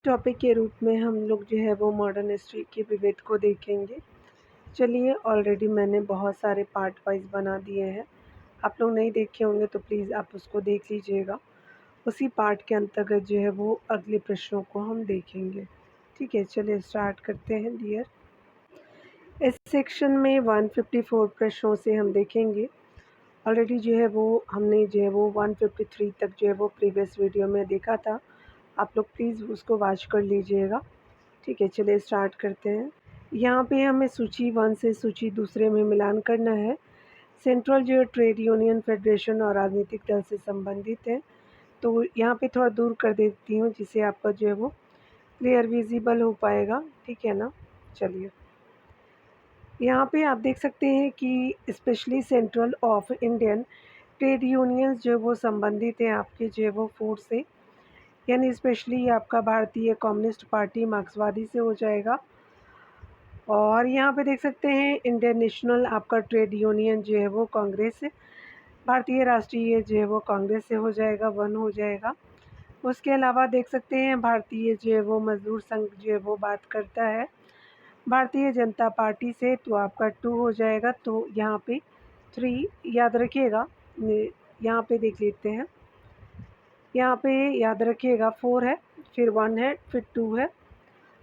Topic के रूप में हम लोग जो है वो मॉडर्न हिस्ट्री के विविध को देखेंगे। चलिए, ऑलरेडी मैंने बहुत सारे पार्ट वाइज बना दिए हैं। आप लोग नहीं देखे होंगे तो प्लीज़ आप उसको देख लीजिएगा। उसी पार्ट के अंतर्गत जो है वो अगले प्रश्नों को हम देखेंगे। ठीक है, चलिए स्टार्ट करते हैं डियर। इस सेक्शन में 154 प्रश्नों से हम देखेंगे। ऑलरेडी जो है वो हमने जो है वो 153 तक जो है वो प्रीवियस वीडियो में देखा था। आप लोग प्लीज़ उसको वॉच कर लीजिएगा। ठीक है, चलिए स्टार्ट करते हैं। यहाँ पे हमें सूची 1 से सूची दूसरे में मिलान करना है। सेंट्रल जो ट्रेड यूनियन फेडरेशन और राजनीतिक दल से संबंधित है, तो यहाँ पे थोड़ा दूर कर देती हूँ जिससे आपका जो है वो क्लियर विजिबल हो पाएगा। ठीक है ना। चलिए, यहाँ पे आप देख सकते हैं कि specially central of Indian trade unions जो वो संबंधित है आपके जो है वो फूड से, यानी स्पेशली आपका भारतीय कम्युनिस्ट पार्टी मार्क्सवादी से हो जाएगा। और यहाँ पे देख सकते हैं इंडियन नेशनल आपका ट्रेड यूनियन जो है वो कांग्रेस से, भारतीय राष्ट्रीय जो है वो कांग्रेस से हो जाएगा, 1 हो जाएगा। उसके अलावा देख सकते हैं भारतीय जो है वो मजदूर संघ जो है वो बात करता है भारतीय जनता पार्टी से, तो आपका 2 हो जाएगा। तो यहाँ पे 3 याद रखिएगा, यहाँ पे देख लेते हैं। यहाँ पे याद रखिएगा 4 है, फिर 1 है, फिर 2 है।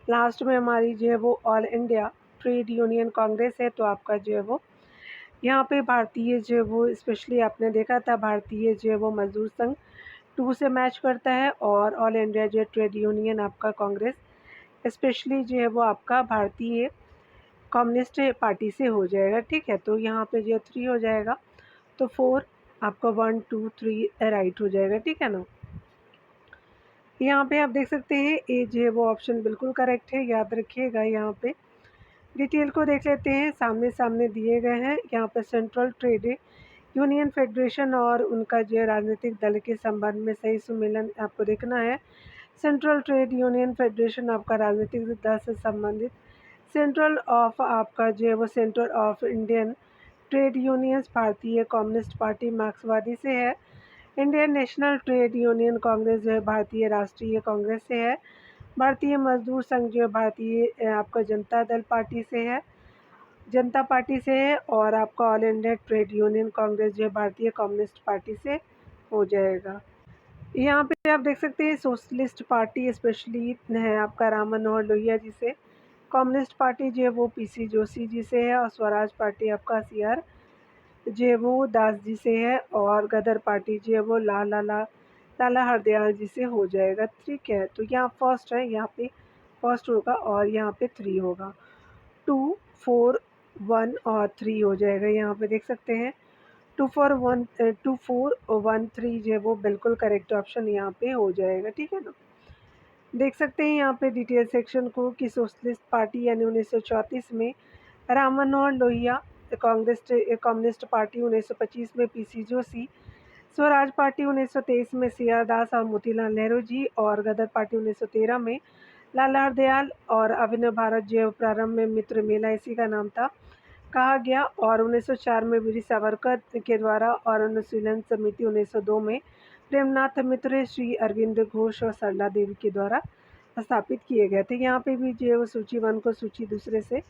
लास्ट में हमारी जो है वो all India trade union Congress है, तो आपका जो है वो यहाँ पे भारतीय जो है वो स्पेशली आपने देखा था भारतीय जो है वो मजदूर संघ 2 से मैच करता है, और ऑल इंडिया जो ट्रेड यूनियन आपका कांग्रेस स्पेशली जो है वो आपका भारतीय कम्युनिस्ट पार्टी से हो जाएगा। ठीक है, तो यहाँ पे जो 3 हो जाएगा, तो 4 आपका 1 2 3 राइट हो जाएगा। ठीक है ना। यहाँ पे आप देख सकते हैं ए जो है वो ऑप्शन बिल्कुल करेक्ट है, याद रखिएगा। यहाँ पे डिटेल को देख लेते हैं, सामने सामने दिए गए हैं। यहाँ पे सेंट्रल ट्रेड यूनियन फेडरेशन और उनका जो है राजनीतिक दल के संबंध में सही सुमेलन आपको देखना है। सेंट्रल ट्रेड यूनियन फेडरेशन आपका राजनीतिक दल से संबंधित, सेंट्रल ऑफ आपका जो है वो centre of Indian trade unions भारतीय कम्युनिस्ट पार्टी मार्क्सवादी से है। Indian national trade union Congress जो है भारतीय राष्ट्रीय कांग्रेस से है। भारतीय मजदूर संघ जो है भारतीय आपका जनता दल पार्टी से है, जनता पार्टी से है। और आपका all India trade union Congress जो है भारतीय कम्युनिस्ट पार्टी से हो जाएगा। यहाँ पे आप देख सकते हैं सोशलिस्ट पार्टी स्पेशली है आपका राम मनोहर लोहिया जी से, कम्युनिस्ट पार्टी जो है वो पीसी जोशी जी से है, और स्वराज पार्टी आपका सीआर जो है वो दास जी से है, और गदर पार्टी जो है वो लाला हरदयाल जी से हो जाएगा। ठीक है, तो यहाँ फर्स्ट है, यहाँ पे फर्स्ट होगा और यहाँ पे 3 होगा। 2 4 1 और 3 हो जाएगा। यहाँ पे देख सकते हैं 2 4 1 3 जो है वो बिल्कुल करेक्ट ऑप्शन यहाँ पे हो जाएगा। ठीक है ना। देख सकते हैं यहाँ पे डिटेल सेक्शन को कि सोशलिस्ट पार्टी यानी 1934 में राम मनोहर लोहिया, कांग्रेस कम्युनिस्ट पार्टी 1925 में पीसी जोशी, स्वराज पार्टी 1923 में सीआर दास और मोतीलाल नेहरू जी, और गदर पार्टी 1913 में लाला हरदयाल, और अभिनव भारत जो प्रारंभ में मित्र मेला इसी का नाम था कहा गया, और 1904 में वीर सावरकर के द्वारा, और अनुशीलन समिति 1902 में प्रेमनाथ मित्र, श्री अरविंद घोष और सरला देवी के द्वारा स्थापित किए गए थे। यहाँ पे भी जो है वो सूची 1 को सूची दूसरे से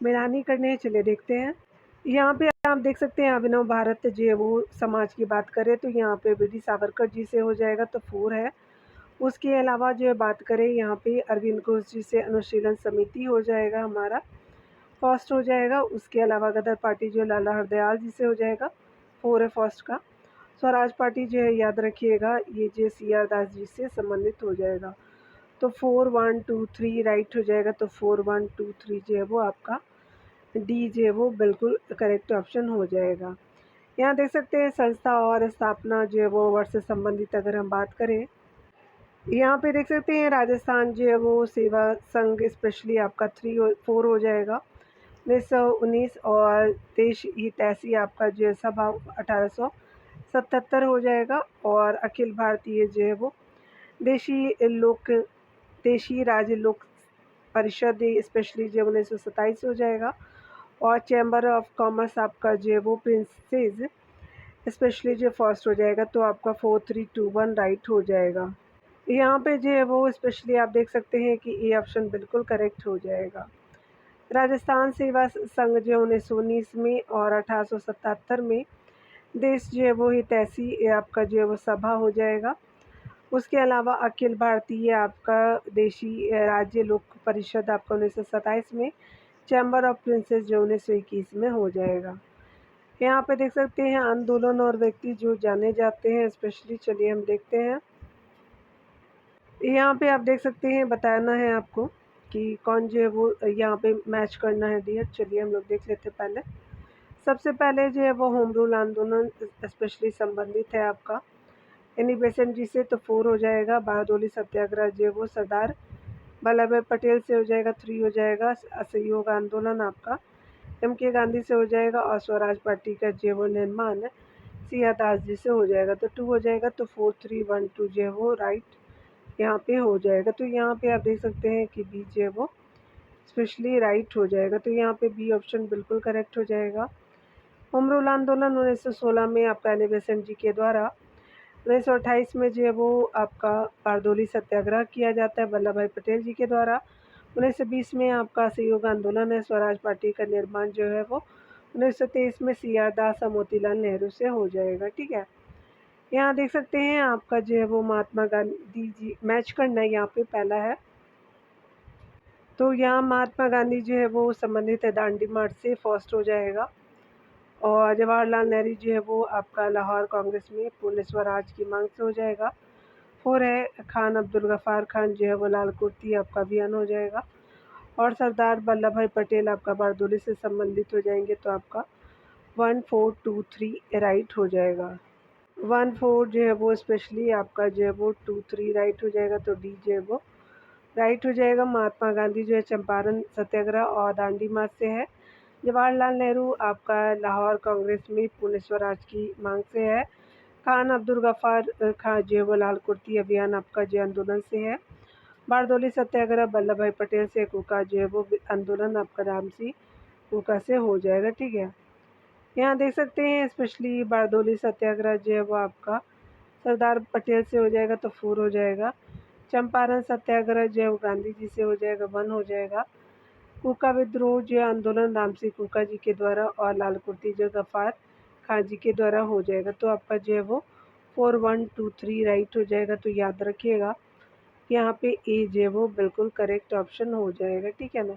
मिलानी करने हैं। चलिए देखते हैं। यहाँ पे आप देख सकते हैं अभिनव भारत जो है वो समाज की बात करें तो यहाँ पे वीर सावरकर जी से हो जाएगा, तो 4 है। उसके अलावा जो है बात करें यहाँ पे अरविंद घोष जी से अनुशीलन समिति हो जाएगा हमारा, फर्स्ट हो जाएगा। उसके अलावा गदर पार्टी जो लाला हरदयाल जी से हो जाएगा, 4 है फर्स्ट का। स्वराज पार्टी जो है याद रखिएगा ये जो सीआर दास जी से संबंधित हो जाएगा, तो 4 1 2 3 राइट हो जाएगा। तो 4 1 2 3 जो है वो आपका डी जो है वो बिल्कुल करेक्ट ऑप्शन हो जाएगा। यहाँ देख सकते हैं संस्था और स्थापना जो है वो वर्ष से संबंधित अगर हम बात करें, यहाँ पे देख सकते हैं राजस्थान जो है वो सेवा संघ स्पेशली आपका 4 हो जाएगा 1919, और देश हितैषी आपका जो है सभा 1877 हो जाएगा, और अखिल भारतीय जो है वो देशी राज्य लोक परिषद स्पेशली जो 1927 हो जाएगा, और चैम्बर ऑफ कॉमर्स आपका जो है वो प्रिंसेस स्पेशली जो फर्स्ट हो जाएगा, तो आपका 4 3 2 1 राइट हो जाएगा। यहाँ पे जो है वो स्पेशली आप देख सकते हैं कि ये ऑप्शन बिल्कुल करेक्ट हो जाएगा। राजस्थान सेवा संघ जो 1919 में और 1877 में देश जो है वो हितैषी आपका जो है वो सभा हो जाएगा। उसके अलावा अखिल भारतीय आपका देशी राज्य लोक परिषद आपका 1927 में, चैम्बर ऑफ प्रिंसेस जो 1921 में हो जाएगा। यहाँ पे देख सकते हैं आंदोलन और व्यक्ति जो जाने जाते हैं स्पेशली, चलिए हम देखते हैं। यहाँ पे आप देख सकते हैं बताना है आपको कि कौन जो है वो यहाँ पे मैच करना है डियर। चलिए हम लोग देख लेते हैं। पहले सबसे पहले जो है वो होम रूल आंदोलन स्पेशली संबंधित है आपका एनी बेसेंट जी से, तो 4 हो जाएगा। बारदोली सत्याग्रह जो है वो सरदार वल्लभ भाई पटेल से हो जाएगा, 3 हो जाएगा। असहयोग आंदोलन आपका MK गांधी से हो जाएगा और स्वराज पार्टी का जो है वो निर्माण सिया दास जी से हो जाएगा, तो 2 हो जाएगा। तो 4 3 1 2 जो है वो राइट यहाँ पे हो जाएगा। तो यहाँ पे आप देख सकते हैं कि बी जो है वो स्पेशली राइट हो जाएगा। तो यहाँ पे बी ऑप्शन बिल्कुल करेक्ट हो जाएगा। होम रूल आंदोलन 1916 में आपका एनी बेसेंट जी के द्वारा, 1928 में जो है वो आपका बारदोली सत्याग्रह किया जाता है वल्लभ भाई पटेल जी के द्वारा। 1920 में आपका असहयोग आंदोलन है, स्वराज पार्टी का निर्माण जो है वो 1923 में CR दास और मोतीलाल नेहरू से हो जाएगा। ठीक है, यहाँ देख सकते हैं आपका जो है वो महात्मा गांधी जी मैच करना है, यहाँ पे पहला है। तो यहाँ महात्मा गांधी जो है वो संबंधित है दांडी मार्च से, फर्स्ट हो जाएगा। और जवाहरलाल नेहरू जो है वो आपका लाहौर कांग्रेस में पूर्ण स्वराज की मांग से हो जाएगा। 4 है खान अब्दुल गफ़ार खान जो है वो लाल कुर्ती आपका अभियान हो जाएगा। और सरदार वल्लभ भाई पटेल आपका बारदोली से संबंधित हो जाएंगे, तो आपका 1 4 2 3 राइट हो जाएगा। 1 4 जो है वो स्पेशली आपका जो है वो 2 3 राइट हो जाएगा। तो डी जो है वो राइट हो जाएगा। महात्मा गांधी जो है चंपारण सत्याग्रह और दांडी मार्च से है। जवाहरलाल नेहरू आपका लाहौर कांग्रेस में पूर्ण स्वराज की मांग से है। खान अब्दुल गफ़ार खान जो है वो लाल कुर्ती अभियान आपका जो आंदोलन से है। बारदोली सत्याग्रह वल्लभ भाई पटेल से कुका जो है वो आंदोलन आपका रामसी कुका से हो जाएगा। ठीक है, यहाँ देख सकते हैं स्पेशली बारदोली सत्याग्रह जो है वो आपका सरदार पटेल से हो जाएगा, तो 4 हो जाएगा। चंपारण सत्याग्रह जो है वो गांधी जी से हो जाएगा, 1 हो जाएगा। कुका विद्रोह जो आंदोलन रामसी कुका जी के द्वारा और लाल कुर्ती जो गफ़ार खान जी के द्वारा हो जाएगा, तो आपका जो है वो 4 1 2 3 राइट हो जाएगा। तो याद रखिएगा यहाँ पे ए जो है वो बिल्कुल करेक्ट ऑप्शन हो जाएगा। ठीक है ना,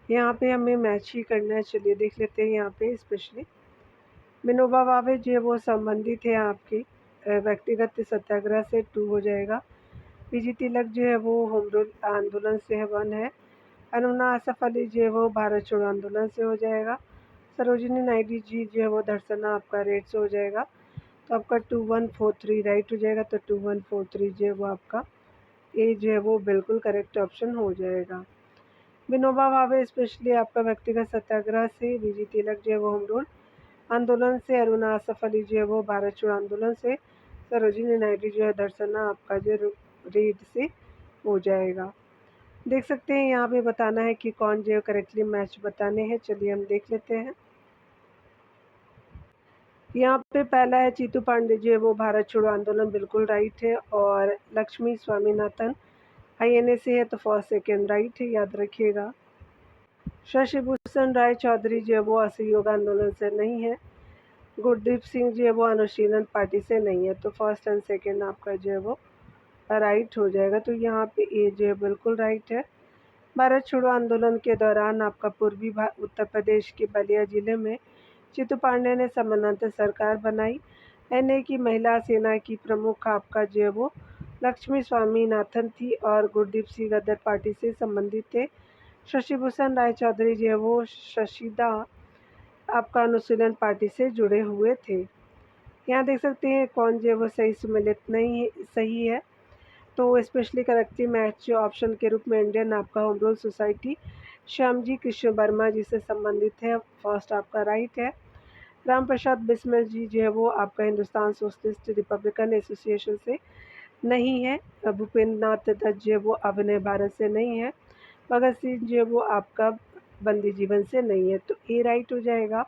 यहाँ पे हमें मैच ही करना है। चलिए देख लेते हैं। यहाँ पे स्पेशली विनोबा भावे जो है वो संबंधित है आपकी व्यक्तिगत सत्याग्रह से, 2 हो जाएगा। PG तिलक जो है वो होम रूल आंदोलन से है, 1 है। अनुना आसफ अली जो है वो भारत छोड़ो आंदोलन से हो जाएगा। सरोजिनी नायडू जी जो है वो दर्शना आपका रेड से हो जाएगा, तो आपका 2 1 4 3 राइट हो जाएगा। तो 2 1 4 3 जो है वो आपका ए जो है वो बिल्कुल करेक्ट ऑप्शन हो जाएगा। विनोबा भावे स्पेशली आपका व्यक्तिगत सत्याग्रह से, PG तिलक जो है वो होम रूल आंदोलन से, अरुणा आसफ अली जो है वो भारत छोड़ो आंदोलन से, सरोजिनी नायडू जो है दर्शना आपका जो रेड से हो जाएगा। देख सकते हैं यहाँ पे बताना है कि कौन जो करेक्टली मैच बताने हैं। चलिए हम देख लेते हैं। यहाँ पे पहला है चीतू पांडे जो है वो भारत छोड़ो आंदोलन बिल्कुल राइट है। और लक्ष्मी स्वामीनाथन INA से है, तो फर्स्ट सेकेंड राइट है, याद रखिएगा। शशि भूषण राय चौधरी जो है वो असहयोग आंदोलन से नहीं है। गुरदीप सिंह जो है वो अनुशीलन पार्टी से नहीं है, तो फर्स्ट एंड सेकेंड आपका जो है वो राइट हो जाएगा। तो यहाँ पे ए जो है बिल्कुल राइट है। भारत छोड़ो आंदोलन के दौरान आपका पूर्वी उत्तर प्रदेश के बलिया जिले में चित्तू पांडे ने समानांतर सरकार बनाई। NA की महिला सेना की प्रमुख आपका जो है वो लक्ष्मी स्वामीनाथन थी और गुरदीप सिंह गदर पार्टी से संबंधित थे। शशि भूषण राय चौधरी जो है वो शशिदा आपका अनुशीलन पार्टी से जुड़े हुए थे। यहाँ देख सकते हैं कौन जो है वो सही सुमेलित नहीं सही है। तो स्पेशली करेक्टिव मैच ऑप्शन के रूप में इंडियन आपका home rule society Shyamji Krishna Varma ji से संबंधित है, फर्स्ट आपका राइट है। राम प्रसाद बिस्मिल जी जो है वो आपका हिंदुस्तान सोशलिस्ट रिपब्लिकन एसोसिएशन से नहीं है। भूपेंद्र नाथ दत्त जो है वो अभिनय भारत से नहीं है। भगत सिंह जो है वो आपका बंदी जीवन से नहीं है, तो ए राइट हो जाएगा।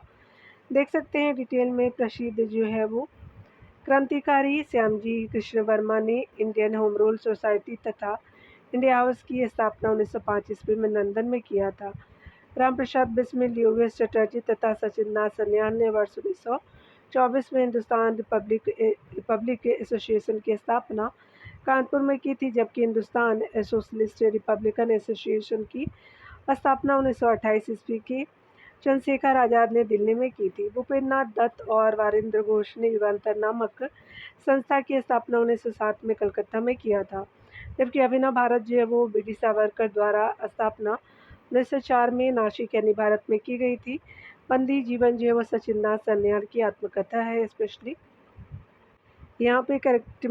देख सकते हैं डिटेल में प्रसिद्ध जो है वो क्रांतिकारी श्यामजी कृष्ण वर्मा ने इंडियन होम रूल सोसाइटी तथा इंडिया हाउस की स्थापना 1905 ईस्वी में लंदन में किया था। रामप्रसाद बिस्मिल, यूएस चटर्जी तथा सचिंद्रनाथ सन्याल ने वर्ष 1924 में हिंदुस्तान रिपब्लिक एसोसिएशन की स्थापना कानपुर में की थी, जबकि हिंदुस्तान सोशलिस्ट रिपब्लिकन एसोसिएशन की स्थापना 1928 ईस्वी की चंद्रशेखर आज़ाद ने दिल्ली में की थी। भूपेंद्रनाथ दत्त और वारिंद्र घोष ने युगांतर नामक संस्था की स्थापना 1907 में कलकत्ता में किया था, जबकि अभिनव भारत जो है वो बी.डी. सावरकर द्वारा स्थापना 1904 में नासिक यानी भारत में की गई थी। बंदी जीवन जो है वो सचिंद्रनाथ सन्याल की आत्मकथा है। स्पेशली यहाँ पे करेक्ट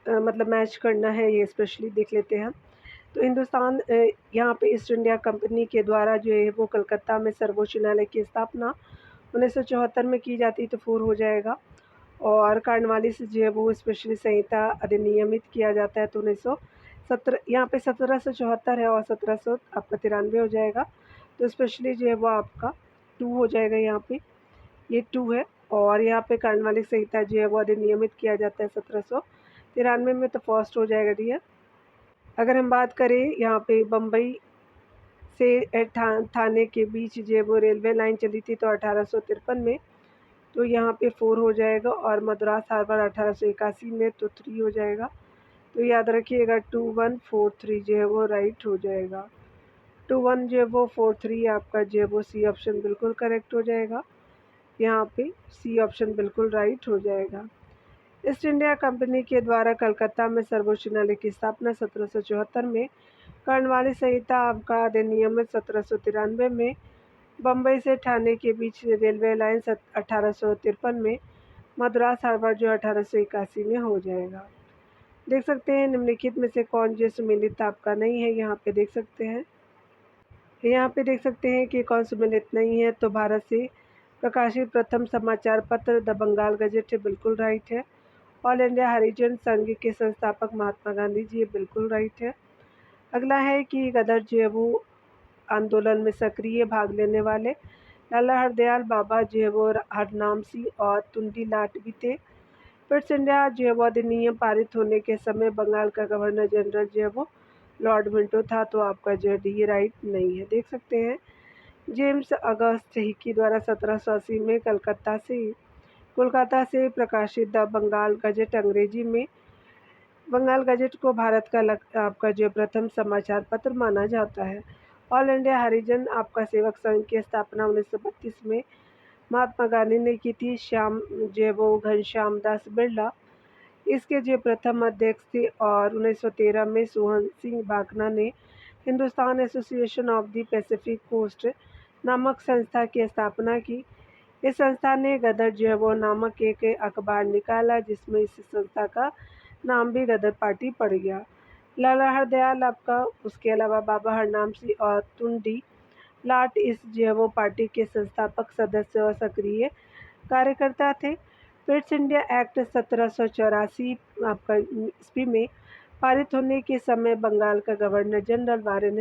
मतलब मैच करना है, ये स्पेशली देख लेते हैं। तो हिंदुस्तान यहाँ पे ईस्ट इंडिया कंपनी के द्वारा जो है वो कलकत्ता में सर्वोच्च न्यायालय की स्थापना 1974 में की जाती, तो 4 हो जाएगा। और कार्नवालिस जो है वो स्पेशली संहिता अधिनियमित किया जाता है, तो 1917 यहाँ पे 1774 है और 1700 आपका 93 हो जाएगा, तो स्पेशली जो है वो आपका 2 हो जाएगा। यहाँ पे ये 2 है। और यहाँ पे कार्नवालिस संहिता जो है वो अधिनियमित किया जाता है 1793 में, तो फर्स्ट हो जाएगा डियर। अगर हम बात करें यहाँ पे बम्बई से थाने के बीच जो है वो रेलवे लाइन चली थी, तो 1853 में, तो यहाँ पे 4 हो जाएगा। और मद्रास हार्बर 1881 में, तो 3 हो जाएगा। तो याद रखिएगा 2143 जो है वो राइट हो जाएगा। 21 जो है वो 43 आपका जो है वो सी ऑप्शन बिल्कुल करेक्ट हो जाएगा। यहाँ पे सी ऑप्शन बिल्कुल राइट हो जाएगा। ईस्ट इंडिया कंपनी के द्वारा कलकत्ता में सर्वोच्च न्यायालय की स्थापना 1774 में, कार्नवालिस संहिता आपका अधिनियम 1793 में, बम्बई से ठाणे के बीच रेलवे लाइन 1853 में, मद्रास हार्बर जो 1881 में हो जाएगा। देख सकते हैं निम्नलिखित में से कौन जो सुमेलित आपका नहीं है, यहाँ पे देख सकते हैं। यहाँ पे देख सकते हैं कि कौन सुमेलित नहीं है, तो भारत से प्रकाशित प्रथम समाचार पत्र द बंगाल गजेट है, बिल्कुल राइट है। ऑल इंडिया हरिजन संघ के संस्थापक महात्मा गांधी जी, ये बिल्कुल राइट है। अगला है कि गदर जो है वो आंदोलन में सक्रिय भाग लेने वाले लाला हरदयाल बाबा जो है वो हरनाम सिंह और तुंडी लाट भी थे। फिट्स इंडिया जो है वो अधिनियम पारित होने के समय बंगाल का गवर्नर जनरल जो है वो लॉर्ड मिंटो था, तो आपका जो है डी राइट नहीं है। देख सकते हैं जेम्स अगस्त हिकी द्वारा 1780 में कोलकाता से प्रकाशित द बंगाल गजेट अंग्रेजी में बंगाल गजेट को भारत का आपका जो प्रथम समाचार पत्र माना जाता है। ऑल इंडिया हरिजन आपका सेवक संघ की स्थापना 1932 में महात्मा गांधी ने की थी। श्याम जो वो घनश्याम दास बिरला इसके जो प्रथम अध्यक्ष थे, और 1913 में सोहन सिंह भाकना ने Hindustan association of the Pacific coast नामक संस्था की स्थापना की। इस संस्था ने गदर जो है वो नामक एक अखबार निकाला, जिसमें इस संस्था का नाम भी गदर पार्टी पड़ गया। लाला हरदयाल आपका, उसके अलावा बाबा हरनाम सिंह और तुंडी लाट इस जो है वो पार्टी के संस्थापक सदस्य और सक्रिय कार्यकर्ता थे। फिट्स इंडिया एक्ट 1784 आपका ईस्वी में पारित होने के समय बंगाल का गवर्नर जनरल वारेन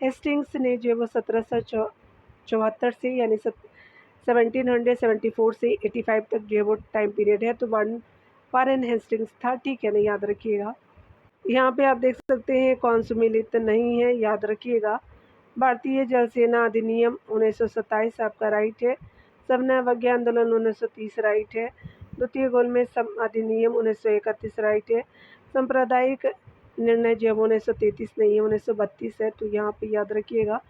हेस्टिंग्स ने जो वो 1774 से यानी 1774 से 85 तक जो है वो टाइम पीरियड है, तो वारेन हेस्टिंग्स था, ठीक है ना, याद रखिएगा। यहाँ पे आप देख सकते हैं कौन सुमेलित नहीं है, याद रखिएगा। भारतीय जल सेना अधिनियम 1927 आपका राइट है। सबना अवज्ञा आंदोलन 1930 राइट है। द्वितीय गोलमेज अधिनियम 1931 राइट है। सांप्रदायिक निर्णय जो है वो 1933 नहीं है, 1932 है, तो यहाँ पे याद रखिएगा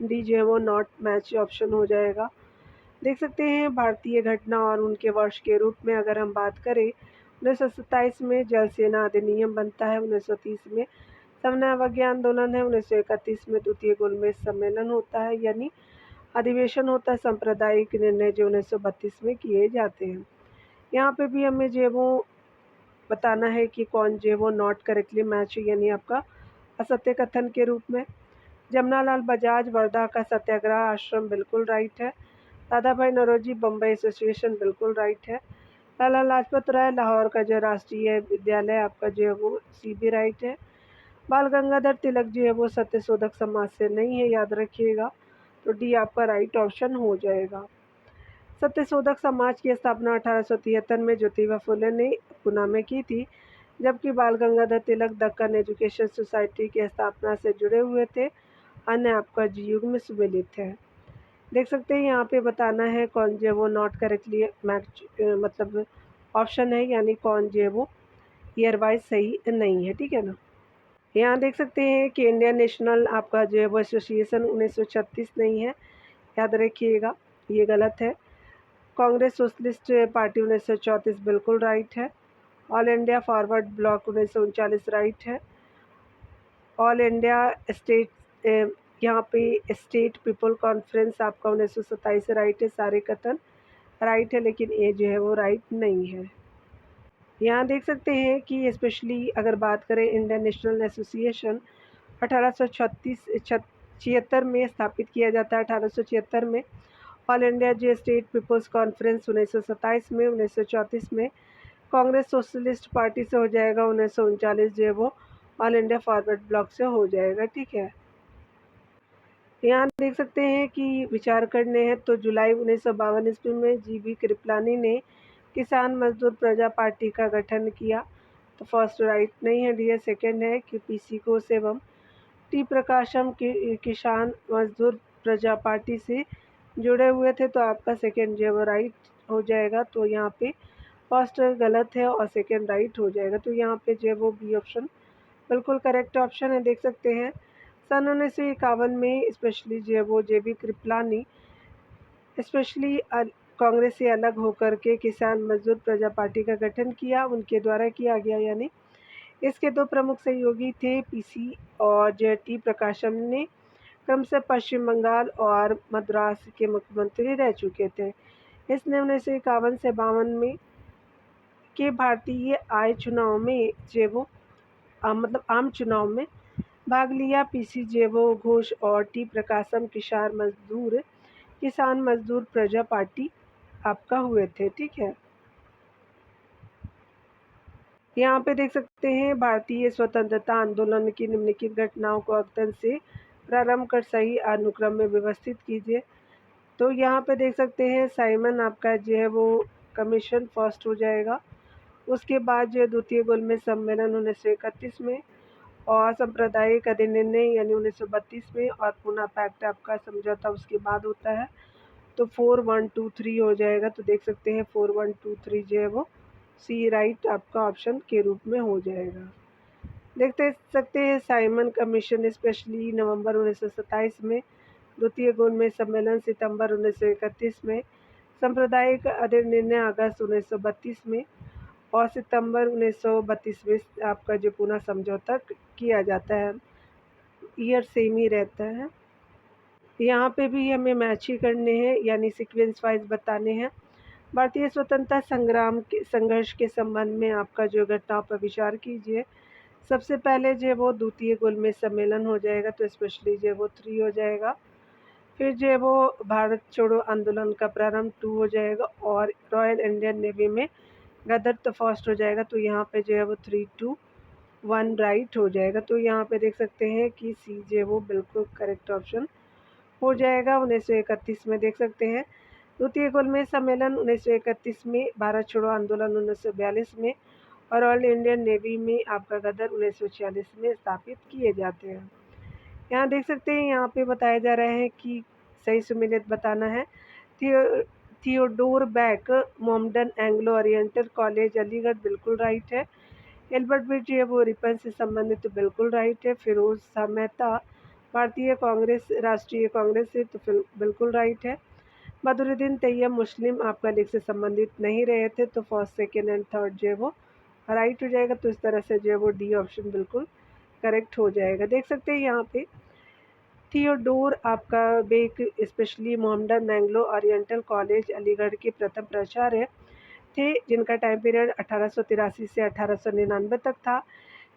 डी जो है वो नॉट मैच ऑप्शन हो जाएगा। देख सकते हैं भारतीय घटना और उनके वर्ष के रूप में अगर हम बात करें, 1927 में जल सेना अधिनियम बनता है, 1930 में सबना अवज्ञा आंदोलन है, 1931 में द्वितीय गोलमेज सम्मेलन होता है यानी अधिवेशन होता है, सांप्रदायिक निर्णय जो 1932 में किए जाते हैं। यहाँ पे भी हमें जो है वो बताना है कि कौन जो है वो नॉट करेक्टली मैच यानी आपका असत्य कथन के रूप में। जमनालाल बजाज वर्धा का सत्याग्रह आश्रम बिल्कुल राइट है। दादा भाई नौरोजी बम्बई एसोसिएशन बिल्कुल राइट है। लाला लाजपत राय लाहौर का जो राष्ट्रीय विद्यालय आपका जो है वो सी भी राइट है। बाल गंगाधर तिलक जो है वो सत्यशोधक समाज से नहीं है, याद रखिएगा, तो डी आपका राइट ऑप्शन हो जाएगा। सत्यशोधक समाज की स्थापना 1873 में ज्योतिबा फुले ने पुणे में की थी, जबकि बाल गंगाधर तिलक दक्कन एजुकेशन सोसाइटी की स्थापना से जुड़े हुए थे। अन्य आपका जी युग में सुमेलित है। देख सकते हैं यहाँ पे बताना है कौन जो है वो नॉट करेक्टली मैच मतलब ऑप्शन है, यानी कौन जो है वो ईयर वाइज सही नहीं है, ठीक है ना। यहाँ देख सकते हैं कि इंडियन नेशनल आपका जो है वो एसोसिएशन 1936 नहीं है, याद रखिएगा, ये गलत है। कांग्रेस सोशलिस्ट पार्टी 1934 बिल्कुल राइट है। All India forward block 1939 right है। ऑल इंडिया स्टेट यहाँ पे स्टेट पीपल कॉन्फ्रेंस आपका 1927 राइट है। सारे कथन राइट है, लेकिन ये जो है वो राइट नहीं है। यहाँ देख सकते हैं कि स्पेशली अगर बात करें इंडियन नेशनल एसोसिएशन 1876 में स्थापित किया जाता है। 1876 में ऑल इंडिया जो स्टेट पीपल्स कॉन्फ्रेंस 1927 में, 1934 में कांग्रेस सोशलिस्ट पार्टी से हो जाएगा, 1939 जो है वो ऑल इंडिया फॉरवर्ड ब्लॉक से हो जाएगा, ठीक है। यहाँ देख सकते हैं कि विचार करने हैं तो जुलाई 1952 ईस्वी में जीबी कृपलानी ने किसान मजदूर प्रजा पार्टी का गठन किया। तो फर्स्ट राइट नहीं है डियर, सेकंड है कि पीसी घोष एवं टी प्रकाशम की किसान मजदूर प्रजा पार्टी से जुड़े हुए थे। तो आपका सेकंड जो है वो राइट हो जाएगा। तो यहाँ पे फर्स्ट गलत है और सेकंड राइट हो जाएगा। तो यहाँ पे जो है वो बी ऑप्शन बिल्कुल करेक्ट ऑप्शन है। देख सकते हैं सन 1951 में स्पेशली जो है वो जेबी कृपलानी स्पेशली कांग्रेस से अलग होकर के किसान मजदूर प्रजा पार्टी का गठन किया, उनके द्वारा किया गया। यानी इसके दो प्रमुख सहयोगी थे पीसी और जे टी प्रकाशम ने क्रम से पश्चिम बंगाल और मद्रास के मुख्यमंत्री रह चुके थे। इसने 1951 से 52 में के भारतीय आय चुनाव में जेवो मतलब आम चुनाव में भाग लिया। पीसी जेवो घोष और टी प्रकाशम किसान मजदूर प्रजा पार्टी आपका हुए थे, ठीक है। यहाँ पे देख सकते हैं भारतीय स्वतंत्रता आंदोलन की निम्नलिखित घटनाओं को अवतरण से प्रारंभ कर सही अनुक्रम में व्यवस्थित कीजिए। तो यहाँ पे देख सकते हैं साइमन आपका जो है वो कमीशन फर्स्ट हो जाएगा। उसके बाद जो है द्वितीय गोलमेज सम्मेलन 1931 में, और सांप्रदायिक अधिनिर्णय यानी 1932 में, और पूना पैक्ट आपका समझौता उसके बाद होता है। तो 4123 हो जाएगा। तो देख सकते हैं 4123 जो है वो सी राइट आपका ऑप्शन के रूप में हो जाएगा। देखते सकते हैं साइमन कमीशन स्पेशली नवंबर 1927 में, द्वितीय गोलमेज सम्मेलन सितंबर 1931 में, सांप्रदायिक अधिनिर्णय अगस्त 1932 में, और सितंबर 1932 में आपका जो पूना समझौता किया जाता है। ईयर सेम ही रहता है। यहाँ पे भी हमें मैच ही करने हैं, यानी सीक्वेंस वाइज बताने हैं। भारतीय स्वतंत्रता संग्राम के संघर्ष के संबंध में आपका जो घटनाओं पर विचार कीजिए। सबसे पहले जो है वो द्वितीय गोलमेज सम्मेलन हो जाएगा। तो स्पेशली जो है वो 3 हो जाएगा। फिर जो है वो भारत छोड़ो आंदोलन का प्रारंभ 2 हो जाएगा, और रॉयल इंडियन नेवी में गदर तो फर्स्ट हो जाएगा। तो यहाँ पे जो है वो 3, 2, 1 राइट हो जाएगा। तो यहाँ पे देख सकते हैं कि सी जो है वो बिल्कुल करेक्ट ऑप्शन हो जाएगा। 1931 में देख सकते हैं द्वितीय गोलमेज सम्मेलन 1931 में, भारत छोड़ो आंदोलन 1942 में, और ऑल इंडियन नेवी में आपका गदर 1946 में स्थापित किए जाते हैं। यहाँ देख सकते हैं यहाँ पे बताया जा रहा है कि सही सुमेलित बताना है। थियोडोर बैक मोमडन एंग्लो ओरिएंटल कॉलेज अलीगढ़ बिल्कुल राइट है। एल्बर्ट ब्रिज जो है वो रिपन से संबंधित तो बिल्कुल राइट है। फिरोज शाह मेहता भारतीय कांग्रेस राष्ट्रीय कांग्रेस से तो बिल्कुल राइट है। बदरुद्दीन तैयब मुस्लिम आपका लीग से संबंधित नहीं रहे थे। तो फर्स्ट सेकेंड एंड थर्ड जो है वो राइट हो जाएगा। तो इस तरह से जो है वो डी ऑप्शन बिल्कुल करेक्ट हो जाएगा। देख सकते हैं यहाँ पे थियोडोर आपका Beck specially Mohammedan Anglo Oriental college Aligarh के प्रथम प्राचार्य थे, जिनका टाइम पीरियड 1883 से 1899 तक था।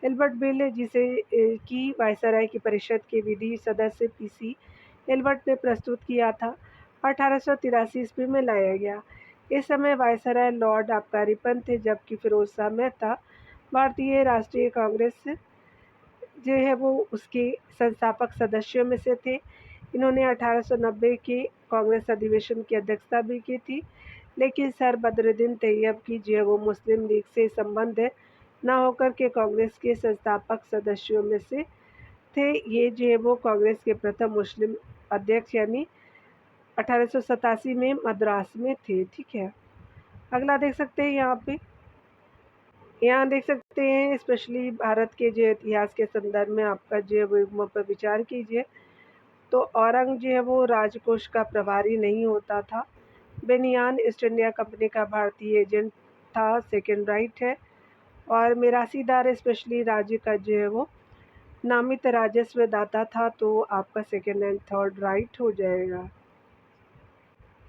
एल्बर्ट बिल जिसे की वायसराय की परिषद के विधि सदस्य पीसी एल्बर्ट ने प्रस्तुत किया था, 1883 ईस्वी में लाया गया। इस समय वायसराय लॉर्ड आपका रिपन थे, जबकि फिरोज शाह मेहता भारतीय राष्ट्रीय कांग्रेस जो है वो उसके संस्थापक सदस्यों में से थे। इन्होंने 1890 के कांग्रेस अधिवेशन की अध्यक्षता भी की थी, लेकिन सर बदरुद्दीन तैयब की जो है वो मुस्लिम लीग से संबंध न होकर के कांग्रेस के संस्थापक सदस्यों में से थे। ये जो है वो कांग्रेस के प्रथम मुस्लिम अध्यक्ष यानी 1887 में मद्रास में थे। ठीक है, अगला देख सकते हैं यहाँ देख सकते हैं स्पेशली भारत के जो इतिहास के संदर्भ में आपका जो है वो पर विचार कीजिए। तो औरंग जो है वो राजकोष का प्रभारी नहीं होता था। बेनियान ईस्ट इंडिया कंपनी का भारतीय एजेंट था, सेकेंड राइट है। और मिरासीदार स्पेशली राज्य का जो है वो नामित राजस्व दाता था, तो आपका सेकेंड एंड थर्ड राइट हो जाएगा।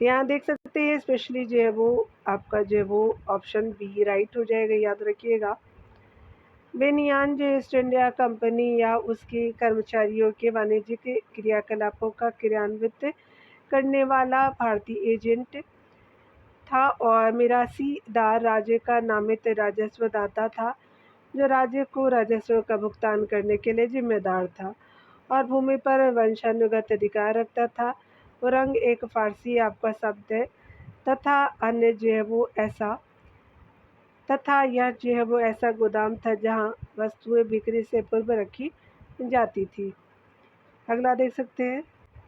यहाँ देख सकते हैं स्पेशली जो है वो आपका जो है वो ऑप्शन बी राइट हो जाएगा, याद रखिएगा। बेनियान जो ईस्ट इंडिया कंपनी या उसके कर्मचारियों के वाणिज्यिक क्रियाकलापों का क्रियान्वित करने वाला भारतीय एजेंट था और मिरासीदार राज्य का नामित राजस्व दाता था, जो राज्य को राजस्व का भुगतान करने के लिए जिम्मेदार था और भूमि पर वंशानुगत अधिकार रखता था। औरंग एक फारसी आपका शब्द है तथा अन्य जो है वो ऐसा तथा यह जो है वो ऐसा गोदाम था जहां वस्तुएं बिक्री से पूर्व रखी जाती थी। अगला देख सकते हैं,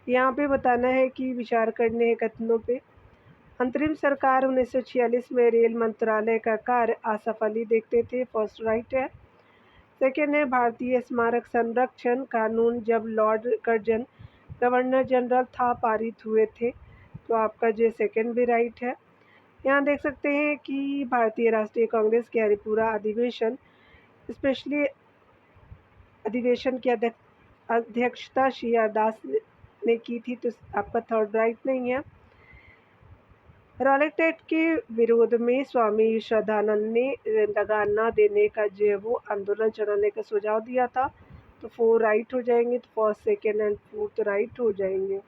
यहाँ पे बताना है कि विचार करने हैं कथनों पे। अंतरिम सरकार 1946 में रेल मंत्रालय का कार्य आसफ अली देखते थे, फर्स्ट राइट है। सेकेंड है भारतीय स्मारक संरक्षण कानून जब लॉर्ड कर्जन गवर्नर जनरल था पारित हुए थे, तो आपका जो सेकेंड भी राइट है। यहाँ देख सकते हैं कि भारतीय राष्ट्रीय कांग्रेस के हरिपुरा अधिवेशन स्पेशली अधिवेशन की अध्यक्षता श्री दास ने की थी, तो आपका थर्ड राइट नहीं है। रॉलेट एक्ट के विरोध में स्वामी श्रद्धानंद ने लगान न देने का जो है वो आंदोलन चलाने का सुझाव दिया था, तो 4 राइट हो जाएंगे। तो first second and fourth right हो जाएंगे।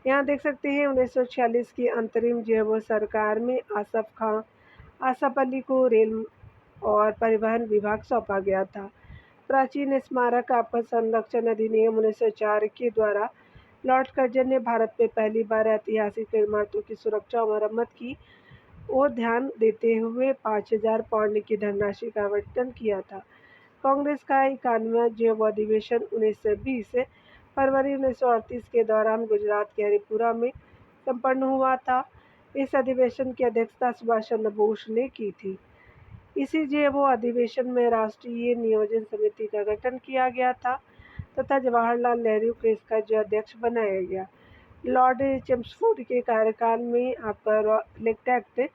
यहाँ देख सकते हैं 1946 की अंतरिम जो है वो सरकार में आसफ अली को रेल और परिवहन विभाग सौंपा गया था। प्राचीन स्मारक आपदा संरक्षण अधिनियम 1904 के द्वारा लॉर्ड कर्जन ने भारत में पहली बार ऐतिहासिक इमारतों की सुरक्षा और मरम्मत की ओर ध्यान देते हुए 5000 पाउंड की धनराशि का आवंटन किया था। कांग्रेस का 91वां जो अधिवेशन 1920 फरवरी 1938 के दौरान गुजरात के हरिपुरा में संपन्न हुआ था। इस अधिवेशन की अध्यक्षता सुभाष चंद्र बोस ने की थी। इसी जो वो अधिवेशन में राष्ट्रीय नियोजन समिति का गठन किया गया था तथा जवाहरलाल नेहरू को इसका जो अध्यक्ष बनाया गया। लॉर्ड चेम्सफोर्ड के कार्यकाल में आपका रॉलेट एक्ट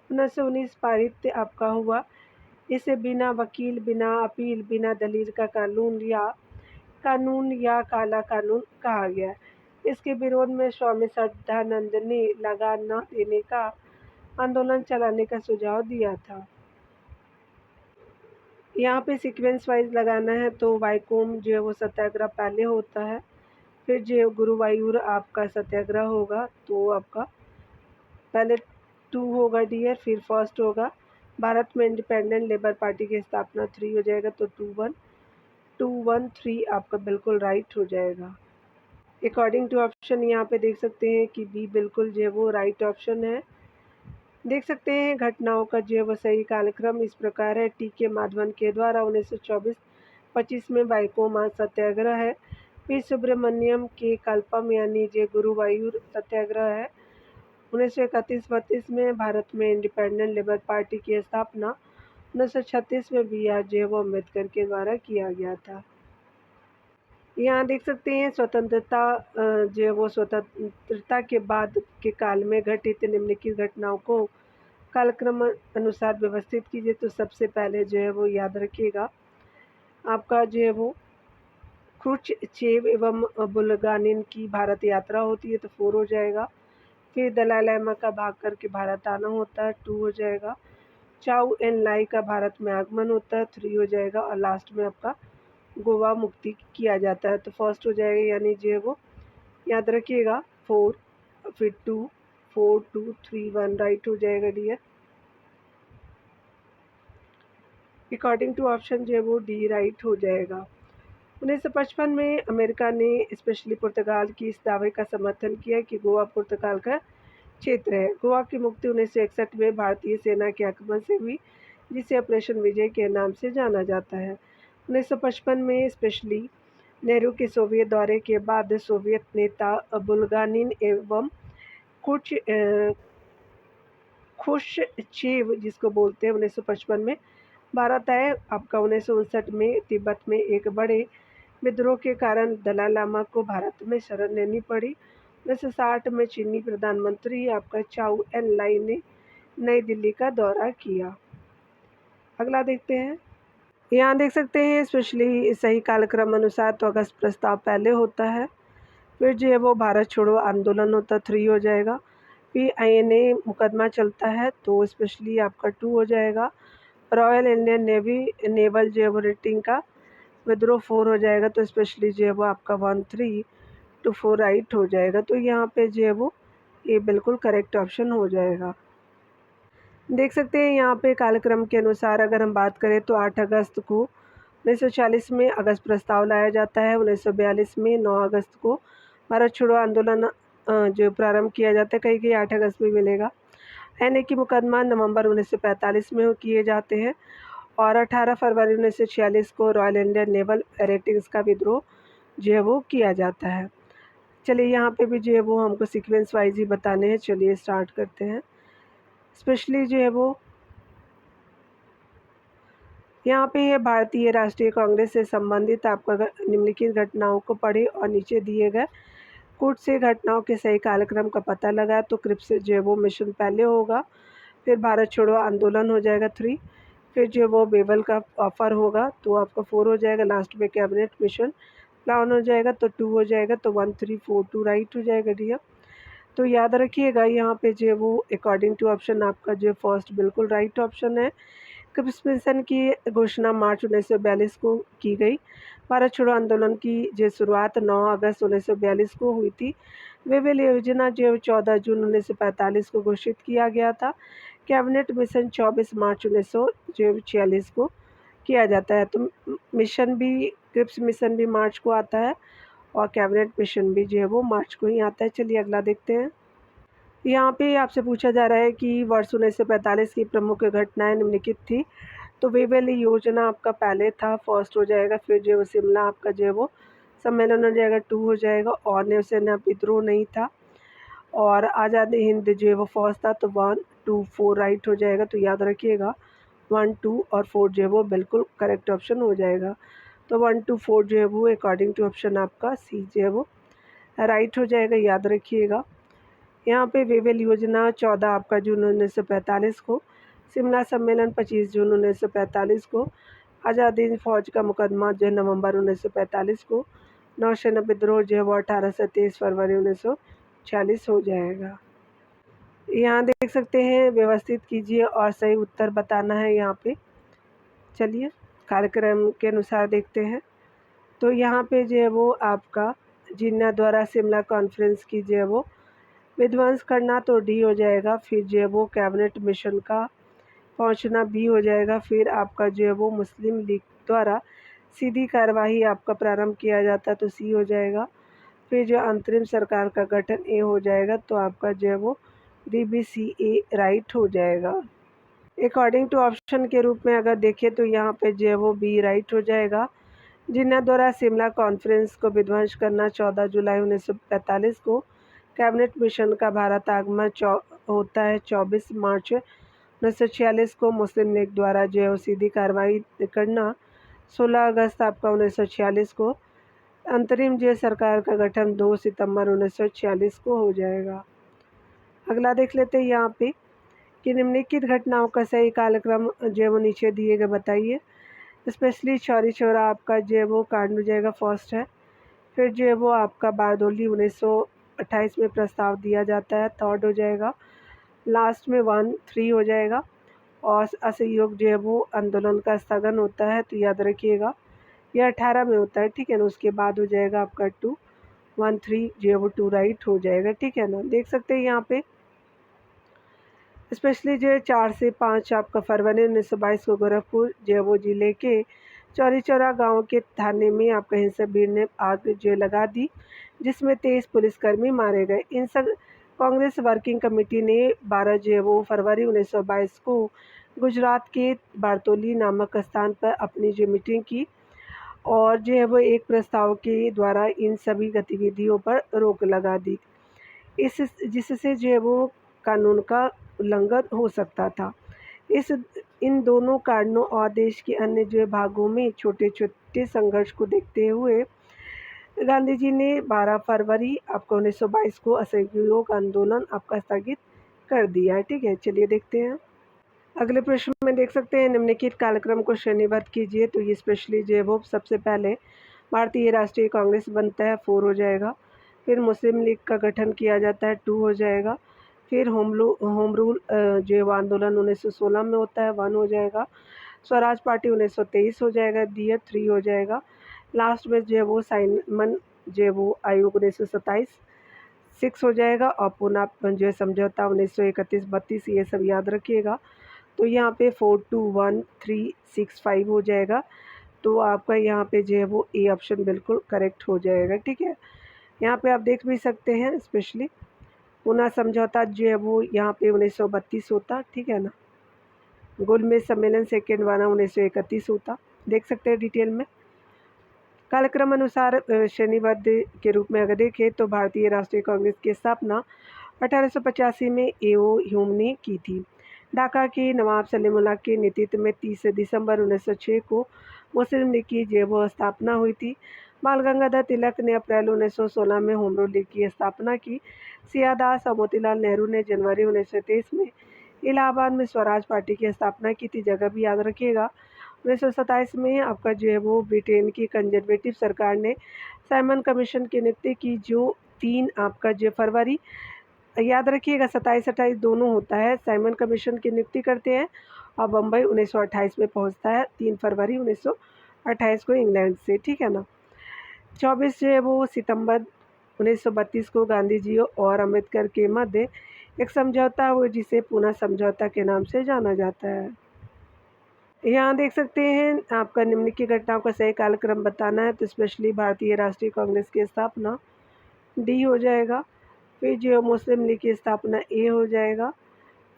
1919 पारित आपका हुआ। इसे बिना वकील, बिना अपील, बिना दलील का कानून या काला कानून कहा गया। इसके विरोध में स्वामी श्रद्धानंद ने लगान न देने का आंदोलन चलाने का सुझाव दिया था। यहाँ पे सीक्वेंस वाइज लगाना है, तो वाइकोम जो है वो सत्याग्रह पहले होता है, फिर जो गुरुवायूर आपका सत्याग्रह होगा, तो आपका पहले 2 होगा डियर, फिर फर्स्ट होगा भारत में इंडिपेंडेंट लेबर पार्टी की स्थापना 3 हो जाएगा, तो 2-1-2-1-3 आपका बिल्कुल राइट हो जाएगा। अकॉर्डिंग टू ऑप्शन यहाँ पे देख सकते हैं कि बी बिल्कुल जो है वो राइट ऑप्शन है। देख सकते हैं घटनाओं का जो है वो सही कालक्रम इस प्रकार है। टी के माधवन के द्वारा 1924-25 में वाइकोम सत्याग्रह है। पी सुब्रमण्यम के कल्पम यानी जे गुरुवायूर सत्याग्रह है। 1931-32 में भारत में इंडिपेंडेंट लेबर पार्टी की स्थापना 1936 में बी आर जे वो अम्बेडकर के द्वारा किया गया था। यहाँ देख सकते हैं स्वतंत्रता जो है वो स्वतंत्रता के बाद के काल में घटित निम्नलिखित घटनाओं को कालक्रम अनुसार व्यवस्थित कीजिए। तो सबसे पहले जो है वो याद रखिएगा आपका जो है वो क्रुश्चेव एवं बुल्गानिन की भारत यात्रा होती है, तो 4 हो जाएगा। फिर दलाई लामा का भाग करके भारत आना होता है, 2 हो जाएगा। चाउ एन लाई का भारत में आगमन होता है, 3 हो जाएगा। और लास्ट में आपका गोवा मुक्ति किया जाता है, तो फर्स्ट हो जाएगा, यानी जो है वो याद रखिएगा 4, फिर 2, 4, 2, 3, 1 राइट हो जाएगा डियर। अकॉर्डिंग टू ऑप्शन जो है वो डी राइट हो जाएगा। 1955 में अमेरिका ने स्पेशली पुर्तगाल की इस दावे का समर्थन किया कि गोवा पुर्तगाल का क्षेत्र है। गोवा की मुक्ति 1961 में भारतीय सेना के आक्रमण से हुई, जिसे ऑपरेशन विजय के नाम से जाना जाता है। 1955 में स्पेशली नेहरू के सोवियत दौरे के बाद सोवियत नेता बुल्गानिन एवं खुश्चेव जिसको बोलते हैं 1955 में भारत आए। आपका 1959 में तिब्बत में एक बड़े विद्रोह के कारण दलाई लामा को भारत में शरण लेनी पड़ी। 1960 में चीनी प्रधानमंत्री आपका चाउ एन लाई ने नई दिल्ली का दौरा किया। अगला देखते हैं। यहाँ देख सकते हैं स्पेशली सही कालक्रम अनुसार तो अगस्त प्रस्ताव पहले होता है, फिर जो है वो भारत छोड़ो आंदोलन होता 3 हो जाएगा, फिर INA मुकदमा चलता है तो स्पेशली आपका 2 हो जाएगा। रॉयल इंडियन नेवी नेवल जो है वो रेटिंग का विद्रोह 4 हो जाएगा, तो स्पेशली जो है वो आपका 1 3 to 4 राइट हो जाएगा। तो यहाँ पे जो है वो ये बिल्कुल करेक्ट ऑप्शन हो जाएगा। देख सकते हैं यहाँ पे कालक्रम के अनुसार अगर हम बात करें तो 8 अगस्त को 1940 में अगस्त प्रस्ताव लाया जाता है। 1942 में 9 अगस्त को भारत छोड़ो आंदोलन जो प्रारंभ किया जाता है, कहीं 8 अगस्त में मिलेगा। INA की मुकदमा नवंबर 1945 में किए जाते हैं और 18 फरवरी 1946 को रॉयल इंडियन नेवल रेटिंग्स का विद्रोह जो है वो किया जाता है। चलिए यहाँ पे भी जो है वो हमको सीक्वेंस वाइज ही बताने हैं। चलिए स्टार्ट करते हैं। स्पेशली जो है वो यहाँ पे है भारतीय राष्ट्रीय कांग्रेस से संबंधित आपका निम्नलिखित घटनाओं को पढ़े और नीचे दिए गए कूट से घटनाओं के सही कालक्रम का पता लगाए। तो क्रिप्स जो है वो मिशन पहले होगा, फिर भारत छोड़ो आंदोलन हो जाएगा 3, फिर जो वो बेवल का ऑफर होगा तो आपका 4 हो जाएगा। लास्ट में कैबिनेट मिशन प्लान हो जाएगा तो 2 हो जाएगा। तो 1 3 4 2 राइट हो जाएगा डियर। तो याद रखिएगा यहाँ पे जो वो अकॉर्डिंग टू ऑप्शन आपका जो फर्स्ट बिल्कुल राइट ऑप्शन है। क्रिप्स मिशन की घोषणा मार्च 1942 को की गई। भारत छोड़ो आंदोलन की जो शुरुआत 9 अगस्त 1942 को हुई थी। वेवेल योजना जो 14 जून 1945 को घोषित किया गया था। कैबिनेट मिशन 24 मार्च 1946 को किया जाता है। तो मिशन भी क्रिप्स मिशन भी मार्च को आता है और कैबिनेट मिशन भी जो है वो मार्च को ही आता है। चलिए अगला देखते हैं। यहाँ पे आपसे पूछा जा रहा है कि वर्ष 1945 की प्रमुख घटनाएं निम्नलिखित थी। तो वेवेल योजना आपका पहले था, फर्स्ट हो जाएगा। फिर जो है शिमला आपका जो है वो सम्मेलन हो जाएगा 2 हो जाएगा। और नौसेना विद्रोह नहीं था और आज़ादी हिंद जो है वो फर्स्ट था। तो 1 2 4 राइट हो जाएगा। तो याद रखिएगा 1 2 और 4 जो है वो बिल्कुल करेक्ट ऑप्शन हो जाएगा। तो 1 2 4 जो है वो अकॉर्डिंग टू ऑप्शन आपका सी जो है वो राइट हो जाएगा। याद रखिएगा यहाँ पे वेवेल योजना 14 आपका जून 1945 को, शिमला सम्मेलन 25 जून 1945 को, आज़ादी हिंद फौज का मुकदमा जो है नवंबर 1945 को, नौसेना विद्रोह जो है वो 18 से 23 फरवरी 1946 हो जाएगा। यहाँ देख सकते हैं, व्यवस्थित कीजिए और सही उत्तर बताना है यहाँ पे। चलिए कार्यक्रम के अनुसार देखते हैं। तो यहाँ पे जो है वो आपका जिन्ना द्वारा शिमला कॉन्फ्रेंस की जो है वो विध्वंस करना तो डी हो जाएगा। फिर जो है वो कैबिनेट मिशन का पहुंचना बी हो जाएगा। फिर आपका जो है वो मुस्लिम लीग द्वारा सीधी कार्यवाही आपका प्रारंभ किया जाता तो सी हो जाएगा। फिर जो अंतरिम सरकार का गठन ए हो जाएगा। तो आपका जो है वो DBCA राइट हो जाएगा। अकॉर्डिंग टू ऑप्शन के रूप में अगर देखें तो यहाँ पे जो है वो बी राइट हो जाएगा। जिन्ना द्वारा शिमला कॉन्फ्रेंस को विध्वंस करना 14 जुलाई 1945 को, कैबिनेट मिशन का भारत आगमन होता है 24 मार्च 1946 को, मुस्लिम लीग द्वारा जो है सीधी कार्रवाई करना 16 अगस्त आपका 1946 को, अंतरिम जो सरकार का गठन 2 सितंबर 1946 को हो जाएगा। अगला देख लेते हैं यहाँ पे कि निम्नलिखित घटनाओं का सही कालक्रम जो है वो नीचे दिए गए बताइए। स्पेशली चौरी चौरा आपका जो है वो कांड हो जाएगा फर्स्ट है। फिर जो है वो आपका बारदोली 1928 में प्रस्ताव दिया जाता है, थर्ड हो जाएगा। लास्ट में 1 3 हो जाएगा और असहयोग जो है वो आंदोलन का स्थगन होता है। तो याद रखिएगा यह 18 में होता है, ठीक है ना। उसके बाद हो जाएगा आपका 2 1 3 जो है वो 2 राइट हो जाएगा, ठीक है ना। देख सकते हैं यहाँ पे स्पेशली जो है 4 से 5 आपका फरवरी 1922 को गोरखपुर जो है वो जिले के चौरी चौरा गाँव के थाने में आपका हिंसक भीड़ ने आग जो लगा दी, जिसमें 23 पुलिसकर्मी मारे गए। इन सब कांग्रेस वर्किंग कमेटी ने 12 जो है वो फरवरी 1922 को गुजरात के बारतोली नामक स्थान पर अपनी जो मीटिंग की और जो है वो एक प्रस्ताव के द्वारा इन सभी गतिविधियों पर रोक लगा दी, इस जिससे जो है वो कानून का उल्लंघन हो सकता था। इन दोनों कारणों और देश के अन्य जो भागों में छोटे-छोटे संघर्ष को देखते हुए गांधी जी ने 12 फरवरी आपको 1922 को असहयोग आंदोलन आपका स्थगित कर दिया है। ठीक है, चलिए देखते हैं। अगले प्रश्न में देख सकते हैं, निम्नलिखित कार्यक्रम को श्रेणीबद्ध कीजिए। तो ये स्पेशली जो है वो सबसे पहले भारतीय राष्ट्रीय कांग्रेस बनता है, 4 हो जाएगा। फिर मुस्लिम लीग का गठन किया जाता है, 2 हो जाएगा। फिर होम रूल जो है वो आंदोलन 1916 में होता है, 1 हो जाएगा। स्वराज पार्टी 1923 हो जाएगा, दियर 3 हो जाएगा। लास्ट में जो है वो साइमन जो है वो आयोग 1927 6 हो जाएगा। और पुनः जो है समझौता 1931-32 ये सब याद रखिएगा। तो यहाँ पे 4, 2, 1, 3, 6, 5 हो जाएगा। तो आपका यहाँ पे जो है वो ए ऑप्शन बिल्कुल करेक्ट हो जाएगा। ठीक है, यहाँ पे आप देख भी सकते हैं, स्पेशली पुनः समझौता जो है वो यहाँ पे 1932 होता, ठीक है ना। गोलमेज सम्मेलन सेकेंड वाला 1931 होता, देख सकते हैं डिटेल में। कार्यक्रम अनुसार श्रेणीबद्ध के रूप में अगर देखें तो भारतीय राष्ट्रीय कांग्रेस की स्थापना 1885 में ए.ओ. ह्यूम ने की थी। ढाका के नवाब सलीमुल्लाह के नेतृत्व में 30 दिसंबर 1906 को मुस्लिम लीग की जो स्थापना हुई थी। बाल गंगाधर तिलक ने अप्रैल 1916 में होम रूल लीग की स्थापना की। सियादास और मोतीलाल नेहरू ने जनवरी 1923 में इलाहाबाद में स्वराज पार्टी की स्थापना की थी। जगह भी याद रखिएगा। 1927 में आपका जो है वो ब्रिटेन की कंजर्वेटिव सरकार ने साइमन कमीशन की नियुक्ति की, जो 3 आपका जो फरवरी, याद रखिएगा 27-28 दोनों होता है। साइमन कमीशन की नियुक्ति करते हैं और बम्बई 1928 में पहुंचता है, 3 फरवरी 1928 को इंग्लैंड से, ठीक है ना। 24 जो है वो सितंबर 1932 को गांधी जी और अम्बेडकर के मध्य एक समझौता हुआ, जिसे पुनः समझौता के नाम से जाना जाता है। यहाँ देख सकते हैं आपका निम्नलिखित घटनाओं का सही कालक्रम बताना है। तो स्पेशली भारतीय राष्ट्रीय कांग्रेस की स्थापना डी हो जाएगा। फिर जो है मुस्लिम लीग की स्थापना ए हो जाएगा।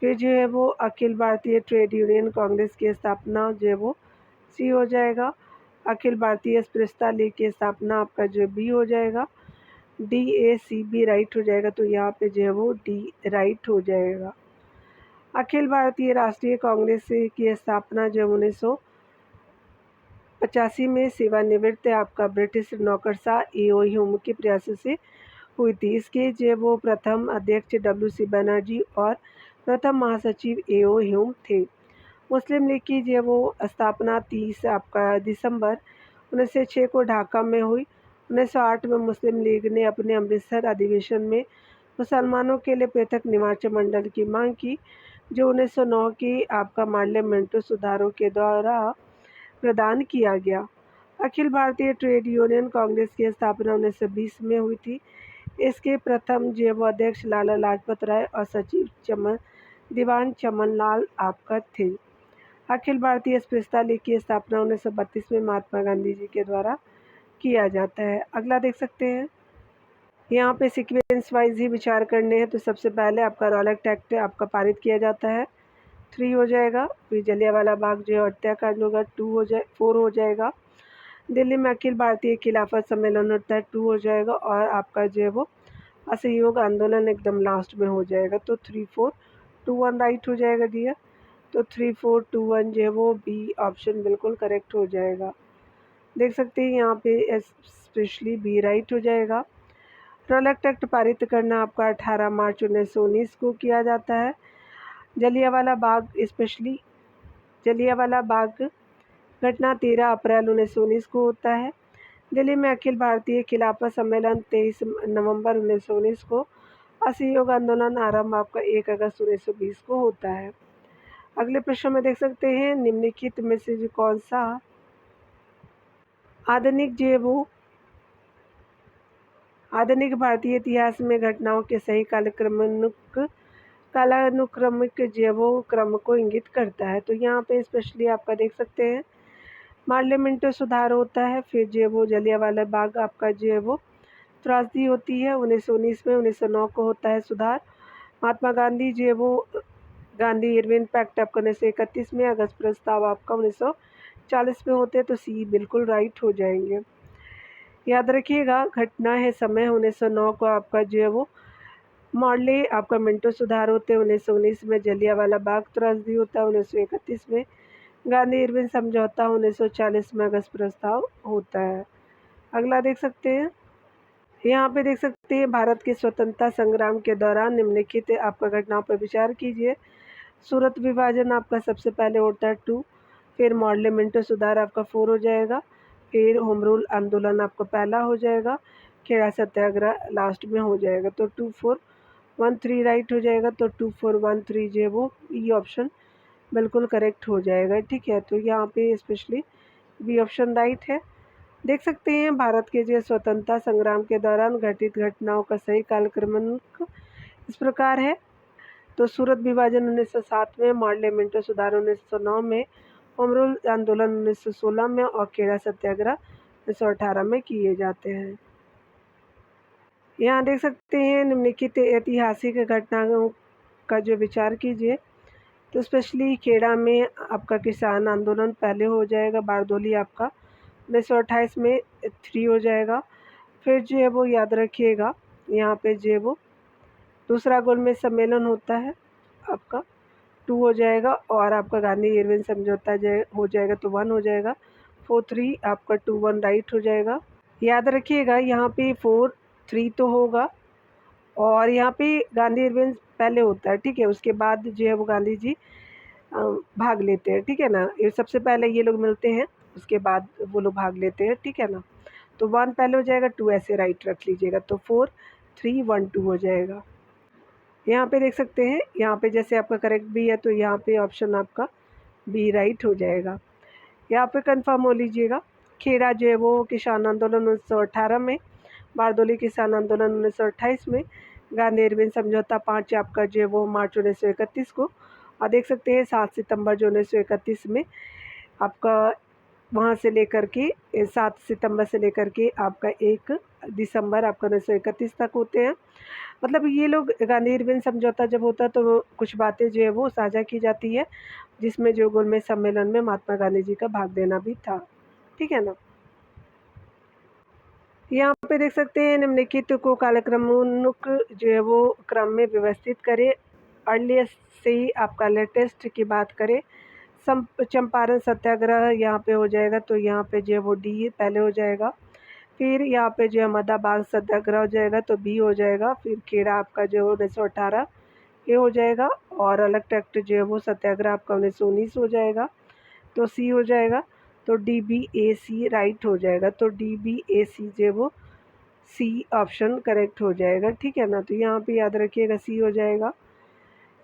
फिर जो है वो अखिल भारतीय ट्रेड यूनियन कांग्रेस की स्थापना जो है वो सी हो जाएगा। अखिल भारतीय स्पृश्यता लीग की स्थापना आपका जो बी हो जाएगा। DACB राइट हो जाएगा, तो यहाँ पे जो है वो डी राइट हो जाएगा। अखिल भारतीय राष्ट्रीय कांग्रेस की स्थापना जो 1985 में सेवानिवृत्त आपका ब्रिटिश नौकरशाह ए.ओ. ह्यूम के प्रयास से हुई थी। इसके जो वो प्रथम अध्यक्ष WC बनर्जी और प्रथम महासचिव ए.ओ. ह्यूम थे। मुस्लिम लीग की जो वो स्थापना 30 आपका दिसंबर 1906 को ढाका में हुई। 1908 में मुस्लिम लीग ने अपने अमृतसर अधिवेशन में मुसलमानों के लिए पृथक निर्वाचन मंडल की मांग की, जो 1909 की आपका पार्लियामेंट्री सुधारों के द्वारा प्रदान किया गया। अखिल भारतीय ट्रेड यूनियन कांग्रेस की स्थापना 1920 में हुई थी। इसके प्रथम जो वो अध्यक्ष लाला लाजपत राय और सचिव दीवान चमनलाल आपका थे। अखिल भारतीय स्पृश्यता लीग की स्थापना 1932 में महात्मा गांधी जी के द्वारा किया जाता है। अगला देख सकते हैं, यहाँ पे सीक्वेंस वाइज ही विचार करने हैं। तो सबसे पहले आपका रॉलेट एक्ट आपका पारित किया जाता है, 3 हो जाएगा। फिर जलियांवाला बाग जो है हत्याकांड होगा, 4 हो जाएगा। दिल्ली में अखिल भारतीय खिलाफत सम्मेलन होता है, 2 हो जाएगा। और आपका जो है वो असहयोग आंदोलन एकदम लास्ट में हो जाएगा, तो 3, 4, 2, 1 राइट हो जाएगा डियर। तो 3, 4, 2, 1 जो है वो बी ऑप्शन बिल्कुल करेक्ट हो जाएगा। देख सकते हैं यहाँ पे स्पेशली बी राइट हो जाएगा। रॉलेट एक्ट पारित करना आपका 18 मार्च 1919 को किया जाता है। जलियांवाला बाग घटना 13 अप्रैल 1919 को होता है। दिल्ली में अखिल भारतीय खिलाफत सम्मेलन 23 नवंबर 1919 को। असहयोग आंदोलन आरंभ आपका 1 अगस्त 1920 को होता है। अगले प्रश्न में देख सकते हैं, निम्नलिखित में से कौन सा आधुनिक भारतीय इतिहास में घटनाओं के सही कालानुक्रमिक जो वो क्रम को इंगित करता है। तो यहाँ पे स्पेशली आपका देख सकते हैं, मार्ले मिंटो सुधार होता है। फिर जो है वो जलियांवाला बाग आपका जो है वो त्रासदी होती है 1919 में। 1909 को होता है सुधार। महात्मा गांधी जो है वो गांधी इरविन पैक्ट आपका 1931 में। अगस्त प्रस्ताव आपका 1940 में होते हैं, तो सी बिल्कुल राइट हो जाएंगे। याद रखिएगा घटना है समय 1909 को आपका जो है वो मार्ले आपका मिंटो सुधार होते हैं। 1919 में जलियांवाला बाग त्रासदी होता है। 1931 में गांधी इरविन समझौता। 1940 में अगस्त प्रस्ताव होता है। अगला देख सकते हैं, यहाँ पे देख सकते हैं भारत के स्वतंत्रता संग्राम के दौरान निम्नलिखित आपका घटनाओं पर विचार कीजिए। सूरत विभाजन आपका सबसे पहले होता है 2। फिर मार्ले मिंटो सुधार आपका 4 हो जाएगा। फिर होम रूल आंदोलन आपका पहला हो जाएगा। खेड़ा सत्याग्रह लास्ट में हो जाएगा। तो 2413 राइट हो जाएगा। तो 2413 जो है वो ई ऑप्शन बिल्कुल करेक्ट हो जाएगा। ठीक है, तो यहाँ पे स्पेशली बी ऑप्शन राइट है। देख सकते हैं भारत के जो स्वतंत्रता संग्राम के दौरान घटित घटनाओं का सही कालक्रमांक इस प्रकार है। तो सूरत विभाजन 1907 में, मार्ले मिंटो सुधार 1909 में, होम रूल आंदोलन 1916 में और खेड़ा सत्याग्रह 1918 में किए जाते हैं। यहाँ देख सकते हैं निम्नलिखित ऐतिहासिक घटनाओं का जो विचार कीजिए। तो स्पेशली खेड़ा में आपका किसान आंदोलन पहले हो जाएगा। बारदोली आपका 1928 में 3 हो जाएगा। फिर जो है वो याद रखिएगा यहाँ पे जो है वो दूसरा गोलमेज सम्मेलन होता है आपका 2 हो जाएगा। और आपका गांधी इरविन समझौता हो जाएगा तो 1 हो जाएगा। 43 आपका 21 राइट हो जाएगा। याद रखिएगा यहाँ पे 43 तो होगा और यहाँ पे गांधी इरविन पहले होता है। ठीक है, उसके बाद जो है वो गांधी जी भाग लेते हैं। ठीक है ना, ये सबसे पहले ये लोग मिलते हैं, उसके बाद वो लोग भाग लेते हैं। ठीक है ना, तो 1 पहले हो जाएगा, 2 ऐसे राइट रख लीजिएगा। तो 4 3 1 2 हो जाएगा। यहाँ पे देख सकते हैं, यहाँ पे जैसे आपका करेक्ट बी है तो यहाँ पे ऑप्शन आपका बी राइट हो जाएगा। यहाँ पे कंफर्म हो लीजिएगा। खेड़ा जो है वो किसान आंदोलन 1918 में, बारदोली किसान आंदोलन 1928 में, गांधी इरविन समझौता 5 आपका जो है वो मार्च 1931 को। और देख सकते हैं 7 सितंबर जो 1931 में आपका वहाँ से लेकर के 7 सितंबर से लेकर के आपका 1 दिसंबर आपका 1931 तक होते हैं। मतलब ये लोग गांधी इरविन समझौता जब होता है तो कुछ बातें जो है वो साझा की जाती है, जिसमें जो गोलमेज सम्मेलन में महात्मा गांधी जी का भाग देना भी था। ठीक है ना, यहाँ पे देख सकते हैं निम्नलिखित को कालक्रमानुक जो है वो क्रम में व्यवस्थित करें। अर्लीस्ट से ही आपका लेटेस्ट की बात करें। चंपारण सत्याग्रह यहाँ पे हो जाएगा, तो यहाँ पे जो है वो डी पहले हो जाएगा। फिर यहाँ पे जो अहमदाबाद सत्याग्रह हो जाएगा तो बी हो जाएगा। फिर खेड़ा आपका जो 1918 ये हो जाएगा। और अलग ट्रैक्ट जो है वो सत्याग्रह आपका 1919 हो जाएगा, तो सी हो जाएगा। तो डी बी ए सी राइट हो जाएगा। तो डी बी ए सी जो है वो सी ऑप्शन करेक्ट हो जाएगा। ठीक है ना, तो यहाँ पे याद रखिएगा सी हो जाएगा।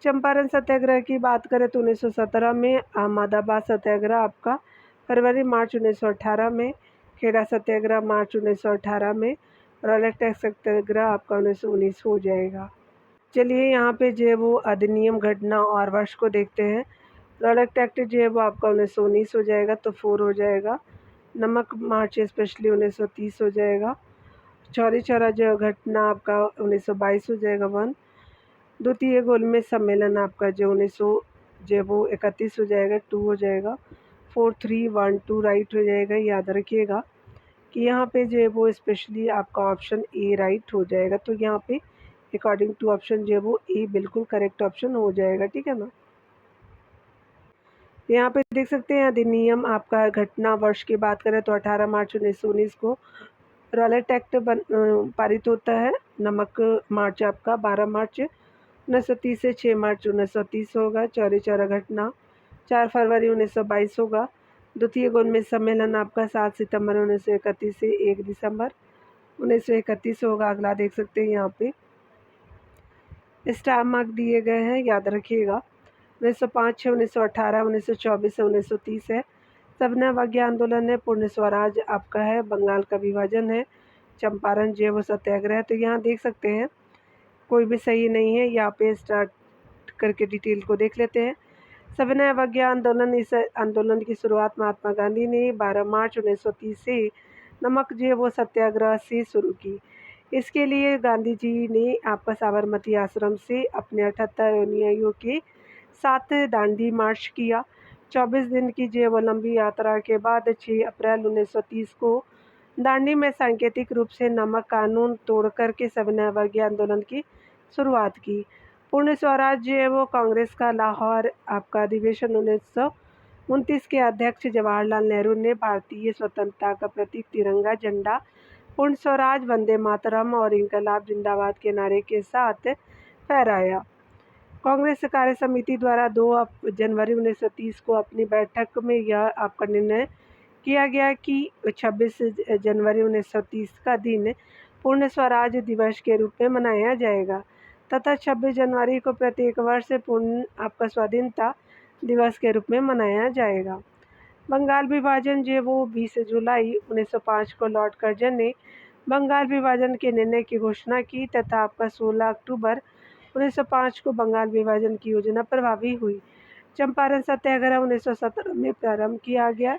चंपारण सत्याग्रह की बात करें तो 1917 में, अहमदाबाद सत्याग्रह आपका फरवरी मार्च 1918 में, खेड़ा सत्याग्रह मार्च 1918 में, और अलग टैक्स सत्याग्रह आपका 1919 हो जाएगा। चलिए यहाँ पे जो है वो अधिनियम घटना और वर्ष को देखते हैं। प्रोडक्ट एक्ट जो है वो आपका 1919 हो जाएगा, तो 4 हो जाएगा। नमक मार्च स्पेशली 1930 हो जाएगा। चौरी चौरा जो घटना आपका 1922 हो जाएगा 1। द्वितीय गोलमेज सम्मेलन आपका जो 1900 जो वो 31 हो जाएगा 2 हो जाएगा। 4 3 1 2 राइट हो जाएगा। याद रखिएगा कि यहाँ पे जो है वो स्पेशली आपका ऑप्शन ए राइट हो जाएगा। तो यहाँ पे अकॉर्डिंग टू ऑप्शन जो है वो ए बिल्कुल करेक्ट ऑप्शन हो जाएगा। ठीक है ना, यहाँ पे देख सकते हैं अधिनियम आपका घटना वर्ष की बात करें तो 18 मार्च 1919 को रॉलेट एक्ट पारित होता है। नमक मार्च आपका 12 मार्च 1930 से 6 मार्च 1930 होगा। चौरी चौरा घटना 4 फरवरी 1922 होगा। द्वितीय गोलमेज सम्मेलन आपका 7 सितंबर 1931 से 1 दिसंबर 1931 होगा। अगला देख सकते हैं यहाँ पे स्टार मार्क दिए गए हैं, याद रखिएगा। 1905 है, 1918, 1924 है, 1930 है। सबना अवज्ञा आंदोलन है। पूर्ण स्वराज आपका है। बंगाल का विभाजन है। चंपारण जो है वो सत्याग्रह है। तो यहाँ देख सकते हैं कोई भी सही नहीं है। यहाँ पे स्टार्ट करके डिटेल को देख लेते हैं। सविनय अवज्ञा आंदोलन, इस आंदोलन की शुरुआत महात्मा गांधी ने 12 मार्च 1930 से नमक जो है वो सत्याग्रह से शुरू की। इसके लिए गांधी जी ने आपका साबरमती आश्रम से अपने 78 अनुयायियों के साथ दांडी मार्च किया। 24 दिन की जो है वो लंबी यात्रा के बाद 6 अप्रैल 1930 को दांडी में सांकेतिक रूप से नमक कानून तोड़ कर के सविनय अवज्ञा आंदोलन की शुरुआत की। पूर्ण स्वराज जो है वो कांग्रेस का लाहौर आपका अधिवेशन 1929 के अध्यक्ष जवाहरलाल नेहरू ने भारतीय स्वतंत्रता का प्रतीक तिरंगा झंडा पूर्ण स्वराज, वंदे मातरम और इंकलाब जिंदाबाद के नारे के साथ फहराया। कांग्रेस कार्य समिति द्वारा 2 जनवरी 1930 को अपनी बैठक में यह आपका निर्णय किया गया कि 26 जनवरी 1930 का दिन पूर्ण स्वराज दिवस के रूप में मनाया जाएगा तथा 26 जनवरी को प्रत्येक वर्ष पूर्ण आपका स्वाधीनता दिवस के रूप में मनाया जाएगा। बंगाल विभाजन जो वो 20 जुलाई 1905 को लॉर्ड कर्जन ने बंगाल विभाजन के निर्णय की घोषणा की तथा आपका 16 अक्टूबर 1905 को बंगाल विभाजन की योजना प्रभावी हुई। चंपारण सत्याग्रह 1917 में प्रारंभ किया गया।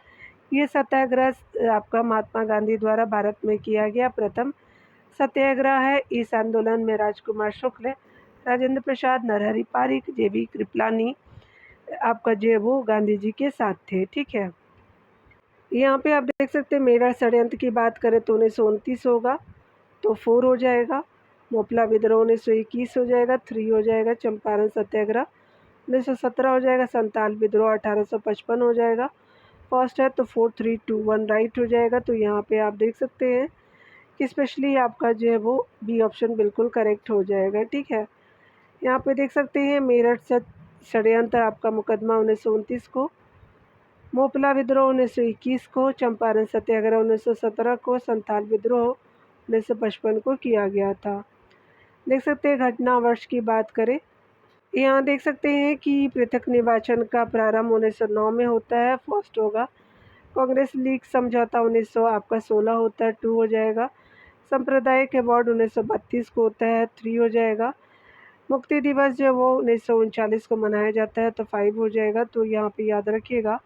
ये सत्याग्रह आपका महात्मा गांधी द्वारा भारत में किया गया प्रथम सत्याग्रह है। इस आंदोलन में राजकुमार शुक्ल, राजेंद्र प्रसाद, नरहरि पारिक, जेबी कृपलानी आपका जो है वो गांधी जी के साथ थे। ठीक है, यहाँ पे आप देख सकते हैं मेरा षड्यंत्र की बात करें तो 1929 होगा तो 4 हो जाएगा। मोपला विद्रोह 1921 हो जाएगा, 3 हो जाएगा। चंपारण सत्याग्रह 1917 हो जाएगा। संताल विद्रोह 1855 हो जाएगा। फर्स्ट है तो 4 3 2 1 राइट हो जाएगा। तो यहाँ पे आप देख सकते हैं कि स्पेशली आपका जो है वो बी ऑप्शन बिल्कुल करेक्ट हो जाएगा। ठीक है, यहाँ पे देख सकते हैं मेरठ षड्यंत्र आपका मुकदमा 1929 को, मोपला विद्रोह 1921 को, चंपारण सत्याग्रह 1917 को, संथाल विद्रोह 1955 को किया गया था। देख सकते हैं घटना वर्ष की बात करें, यहाँ देख सकते हैं कि पृथक निर्वाचन का प्रारंभ 1909 में होता है, फर्स्ट होगा। कांग्रेस लीग समझौता 1900 आपका 16 होता है, 2 हो जाएगा। सांप्रदायिक अवार्ड 1932 को होता है, 3 हो जाएगा। मुक्ति दिवस जो वो 1939 को मनाया जाता है तो 5 हो जाएगा। तो यहाँ पे याद रखिएगा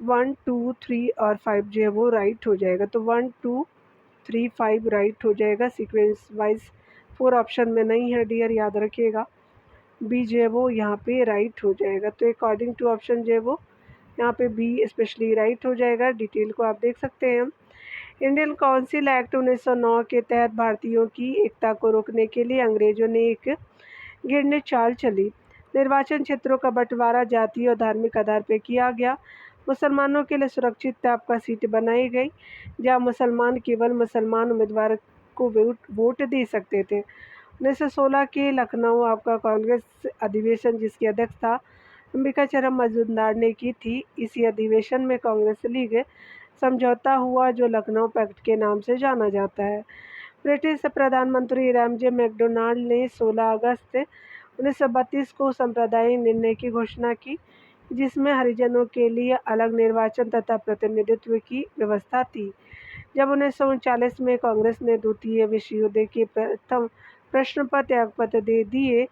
1 2 3 और 5 जो है वो राइट हो जाएगा। तो 1 2 3 5 राइट हो जाएगा। सीक्वेंस वाइज 4 ऑप्शन में नहीं है डियर, याद रखिएगा। बी जो है वो यहाँ पे राइट हो जाएगा। तो अकॉर्डिंग टू ऑप्शन जो है वो यहाँ पे बी स्पेशली राइट हो जाएगा। डिटेल को आप देख सकते हैं। इंडियन काउंसिल एक्ट 1909 के तहत भारतीयों की एकता को रोकने के लिए अंग्रेजों ने एक घृणित चाल चली। निर्वाचन क्षेत्रों का बंटवारा जातीय और धार्मिक आधार पर किया गया। मुसलमानों के लिए सुरक्षित आपका सीट बनाई गई जहाँ मुसलमान केवल मुसलमान उम्मीदवार को वोट दे सकते थे। 1916 के लखनऊ आपका कांग्रेस अधिवेशन जिसकी अध्यक्ष था अंबिकाचरम मजूमदार ने की थी। इसी अधिवेशन में कांग्रेस लीग समझौता हुआ जो लखनऊ पैक्ट के नाम से जाना जाता है। ब्रिटिश प्रधानमंत्री रैमजे मैकडोनाल्ड ने 16 अगस्त 1932 को सांप्रदायिक निर्णय की घोषणा की जिसमें हरिजनों के लिए अलग निर्वाचन तथा प्रतिनिधित्व की व्यवस्था थी। जब 1939 में कांग्रेस ने द्वितीय विश्व युद्ध के प्रथम प्रश्न पर त्यागपत्र दे दिए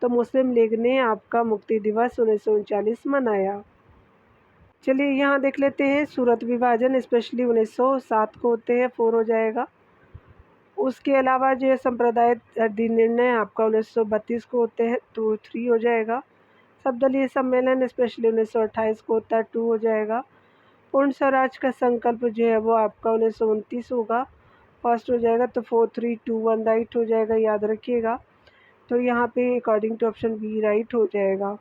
तो मुस्लिम लीग ने आपका मुक्ति दिवस 1939 मनाया। चलिए यहाँ देख लेते हैं सूरत विभाजन स्पेशली 1907 को होते हैं, 4 हो जाएगा। उसके अलावा जो संप्रदाय निर्णय आपका 1932 को होते हैं तो 3 हो जाएगा। सबदलीय सम्मेलन स्पेशली 1928 को होता है, 2 हो जाएगा। पूर्ण स्वराज का संकल्प जो है वो आपका 1929 होगा, फर्स्ट हो जाएगा। तो 4 3 2 1 राइट हो जाएगा, याद रखिएगा। तो यहाँ पे according to option B right हो जाएगा।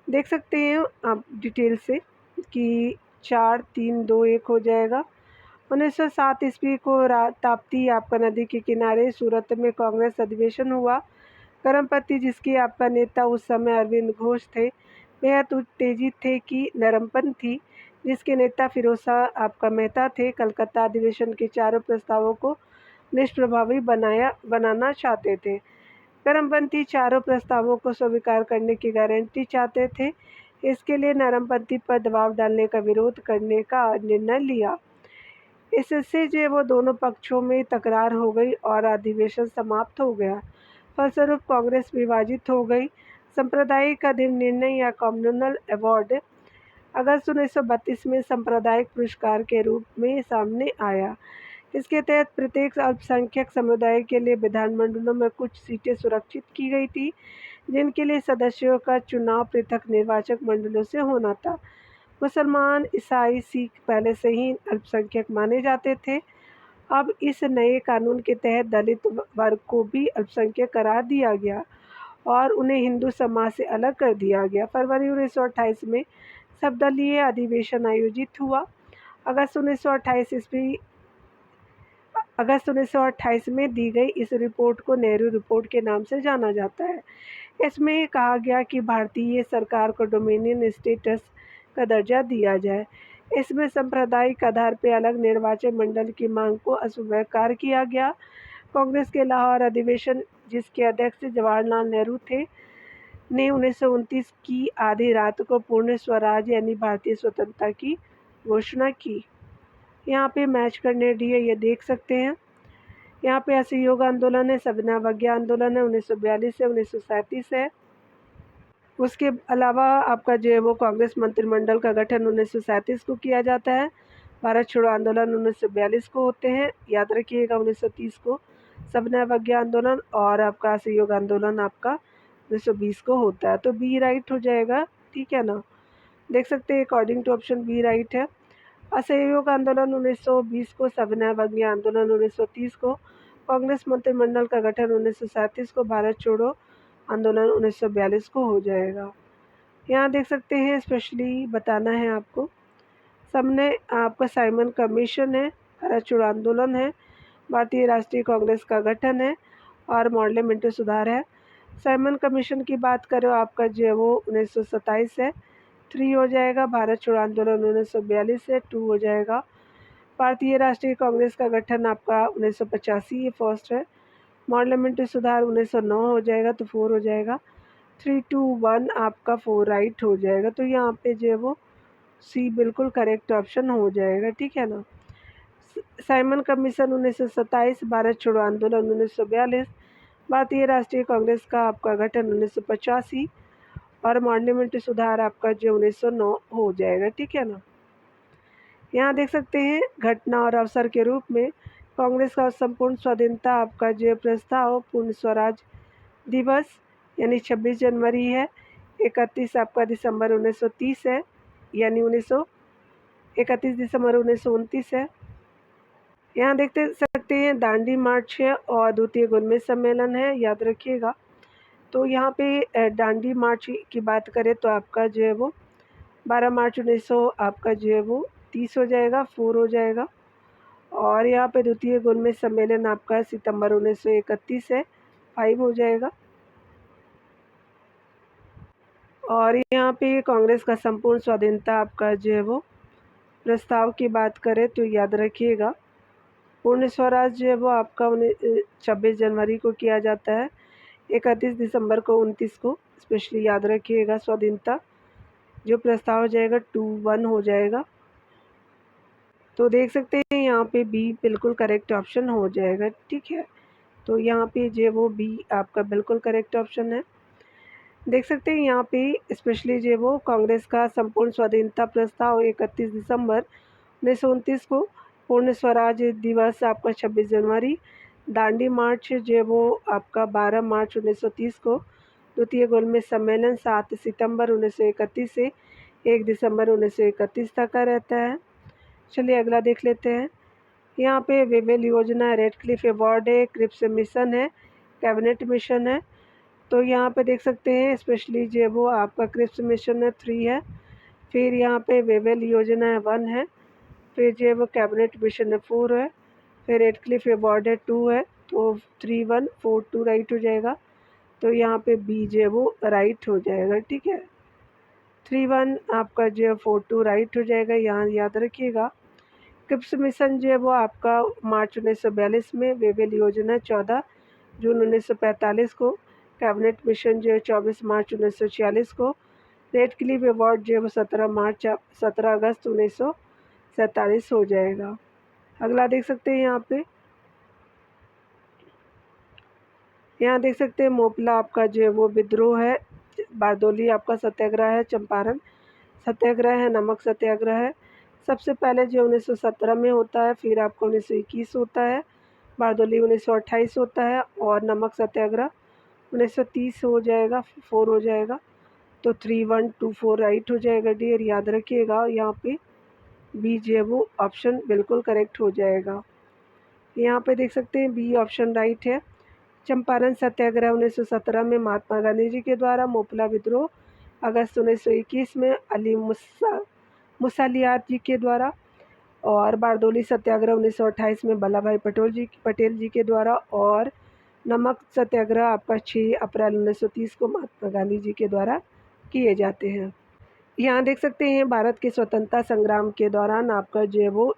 देख सकते हैं आप डिटेल से कि 4 3 2 1 हो जाएगा। 1907 ईस्वी को ताप्ती आपका नदी के किनारे सूरत में कांग्रेस अधिवेशन हुआ। करमपति जिसके आपका नेता उस समय अरविंद घोष थे, बेहद उत्तेजित थे कि नरमपंथी जिसके नेता फिरोज आपका मेहता थे कलकत्ता अधिवेशन के चारों प्रस्तावों को निष्प्रभावी बनाना चाहते थे। करमपंथी चारों प्रस्तावों को स्वीकार करने की गारंटी चाहते थे। इसके लिए नरमपंथी पर दबाव डालने का विरोध करने का निर्णय लिया। इससे जो वो दोनों पक्षों में तकरार हो गई और अधिवेशन समाप्त हो गया। फलस्वरूप कांग्रेस विभाजित हो गई। सांप्रदायिक निर्णय या कम्युनल अवार्ड अगस्त 1932 में सांप्रदायिक पुरस्कार के रूप में सामने आया। इसके तहत प्रत्येक अल्पसंख्यक समुदाय के लिए विधानमंडलों में कुछ सीटें सुरक्षित की गई थी, जिनके लिए सदस्यों का चुनाव पृथक निर्वाचक मंडलों से होना था। मुसलमान, ईसाई, सिख पहले से ही अल्पसंख्यक माने जाते थे। अब इस नए कानून के तहत दलित वर्ग को भी अल्पसंख्यक करार दिया गया और उन्हें हिंदू समाज से अलग कर दिया गया। फरवरी 1928 में सर्वदलीय अधिवेशन आयोजित हुआ। अगस्त 1928 में दी गई इस रिपोर्ट को नेहरू रिपोर्ट के नाम से जाना जाता है। इसमें कहा गया कि भारतीय सरकार को डोमिनियन स्टेटस का दर्जा दिया जाए। इसमें सांप्रदायिक आधार पर अलग निर्वाचन मंडल की मांग को अस्वीकार किया गया। कांग्रेस के लाहौर अधिवेशन, जिसके अध्यक्ष जवाहरलाल नेहरू थे, ने 1929 की आधी रात को पूर्ण स्वराज यानी भारतीय स्वतंत्रता की घोषणा की। यहाँ पे मैच करने दिए, ये देख सकते हैं। यहाँ पे असहयोग आंदोलन है, सविनय अवज्ञा आंदोलन है, 1942 से 1937 है। उसके अलावा आपका जो है वो कांग्रेस मंत्रिमंडल का गठन 1937 को किया जाता है। भारत छोड़ो आंदोलन 1942 को होते हैं, याद रखिएगा। 1930 को सविनय अवज्ञा आंदोलन और आपका असहयोग आंदोलन आपका 1920 को होता है। तो बी राइट हो जाएगा, ठीक है ना। देख सकते हैं according to option B right है। असहयोग आंदोलन 1920 को, सविनय अवज्ञा आंदोलन 1930 को, कांग्रेस मंत्रिमंडल का गठन 1937 को, भारत छोड़ो आंदोलन 1942 को हो जाएगा। यहाँ देख सकते हैं, स्पेशली बताना है आपको। सामने आपका साइमन कमीशन है, भारत छोड़ो आंदोलन है, भारतीय राष्ट्रीय कांग्रेस का गठन है और मॉडल मिंटो सुधार है। साइमन कमीशन की बात करो, आपका जो है वो 1927 है, 3 हो जाएगा। भारत छोड़ो आंदोलन 1942 है, 2 हो जाएगा। भारतीय राष्ट्रीय कांग्रेस का गठन आपका 1985, ये फर्स्ट है। मॉडल मिंटो सुधार 1909 हो जाएगा, तो 4 हो जाएगा। 3, 2, 1 आपका 4 राइट हो जाएगा। तो यहाँ पे जो है वो सी बिल्कुल करेक्ट ऑप्शन हो जाएगा, ठीक है ना। साइमन कमीशन 1927, भारत छोड़ो आंदोलन 1942, भारतीय राष्ट्रीय कांग्रेस का आपका गठन 1985 और मॉडल मिंटो सुधार आपका जो 1909 हो जाएगा, ठीक है ना। यहाँ देख सकते हैं घटना और अवसर के रूप में कांग्रेस का संपूर्ण स्वाधीनता आपका जो प्रस्ताव पूर्ण स्वराज दिवस यानी 26 जनवरी है। 31 आपका दिसंबर 1930 है, यानी 31 दिसंबर 1929 है। यहाँ देखते सकते हैं दांडी मार्च है और द्वितीय गोलमेज सम्मेलन है, याद रखिएगा। तो यहाँ पे दांडी मार्च की बात करें तो आपका जो है वो 12 मार्च 1900 आपका जो है वो 30 हो जाएगा, 4 हो जाएगा। और यहाँ पे द्वितीय गोलमेज सम्मेलन आपका सितंबर 1931 है, 5 हो जाएगा। और यहाँ पे कांग्रेस का संपूर्ण स्वाधीनता आपका जो है वो प्रस्ताव की बात करें तो याद रखिएगा पूर्ण स्वराज जो है वो आपका 26 जनवरी को किया जाता है, 31 दिसंबर को, 29 को, स्पेशली याद रखिएगा। स्वाधीनता जो प्रस्ताव हो जाएगा 2-1 हो जाएगा। तो देख सकते हैं यहाँ पे बी बिल्कुल करेक्ट ऑप्शन हो जाएगा, ठीक है। तो यहाँ पे जो वो बी आपका बिल्कुल करेक्ट ऑप्शन है। देख सकते हैं यहाँ पे स्पेशली जो वो कांग्रेस का संपूर्ण स्वाधीनता प्रस्ताव 31 दिसंबर 1929 को, पूर्ण स्वराज दिवस आपका 26 जनवरी, दांडी मार्च जो वो आपका 12 मार्च 1930 को, द्वितीय गोलमेज सम्मेलन 7 सितंबर 1931 से 1 दिसंबर 1931 तक का रहता है। चलिए अगला देख लेते हैं। यहाँ पे वेवेल योजना, रेड क्लिफ अवार्ड है, क्रिप्स मिशन है, कैबिनेट मिशन है। तो यहाँ पे देख सकते हैं स्पेशली जो वो आपका क्रिप्स मिशन है 3 है, फिर यहाँ पे वेवेल योजना है 1 है, फिर जो वो कैबिनेट मिशन है 4 है, फिर रेड क्लिफ अवार्ड है 2 है। तो 3-1 4-2 राइट हो जाएगा। तो यहाँ पे बी जो वो राइट हो जाएगा, ठीक है। 3-1 आपका जो 4-2 राइट हो जाएगा, यहाँ याद रखिएगा। क्रिप्स मिशन जो है वो आपका मार्च 1942 में, वेवेल योजना 14 जून 1945 को, कैबिनेट मिशन जो है 24 मार्च 1946 को, रेड क्लिफ अवार्ड जो है वो 17 अगस्त 1947 हो जाएगा। अगला देख सकते हैं यहाँ देख सकते हैं मोपला आपका जो है वो विद्रोह है बारदोली आपका सत्याग्रह है, चंपारण सत्याग्रह है, नमक सत्याग्रह है। सबसे पहले जो 1917 में होता है, फिर आपका 1921 होता है, बारदोली 1928 होता है और नमक सत्याग्रह 1930 हो जाएगा, 4 हो जाएगा। तो 3124 राइट हो जाएगा डियर, याद रखिएगा। यहाँ पे बी जो है वो ऑप्शन बिल्कुल करेक्ट हो जाएगा। यहाँ पे देख सकते हैं बी ऑप्शन राइट है। चंपारण सत्याग्रह 1917 में महात्मा गांधी जी के द्वारा, मोपला विद्रोह अगस्त 1921 में अली मुसालियात जी के द्वारा, और बारदोली सत्याग्रह 1928 में वल्लभ भाई पटेल जी के द्वारा, और नमक सत्याग्रह आपका 6 अप्रैल 1930 को महात्मा गांधी जी के द्वारा किए जाते हैं। यहाँ देख सकते हैं भारत के स्वतंत्रता संग्राम के दौरान आपका जो है वो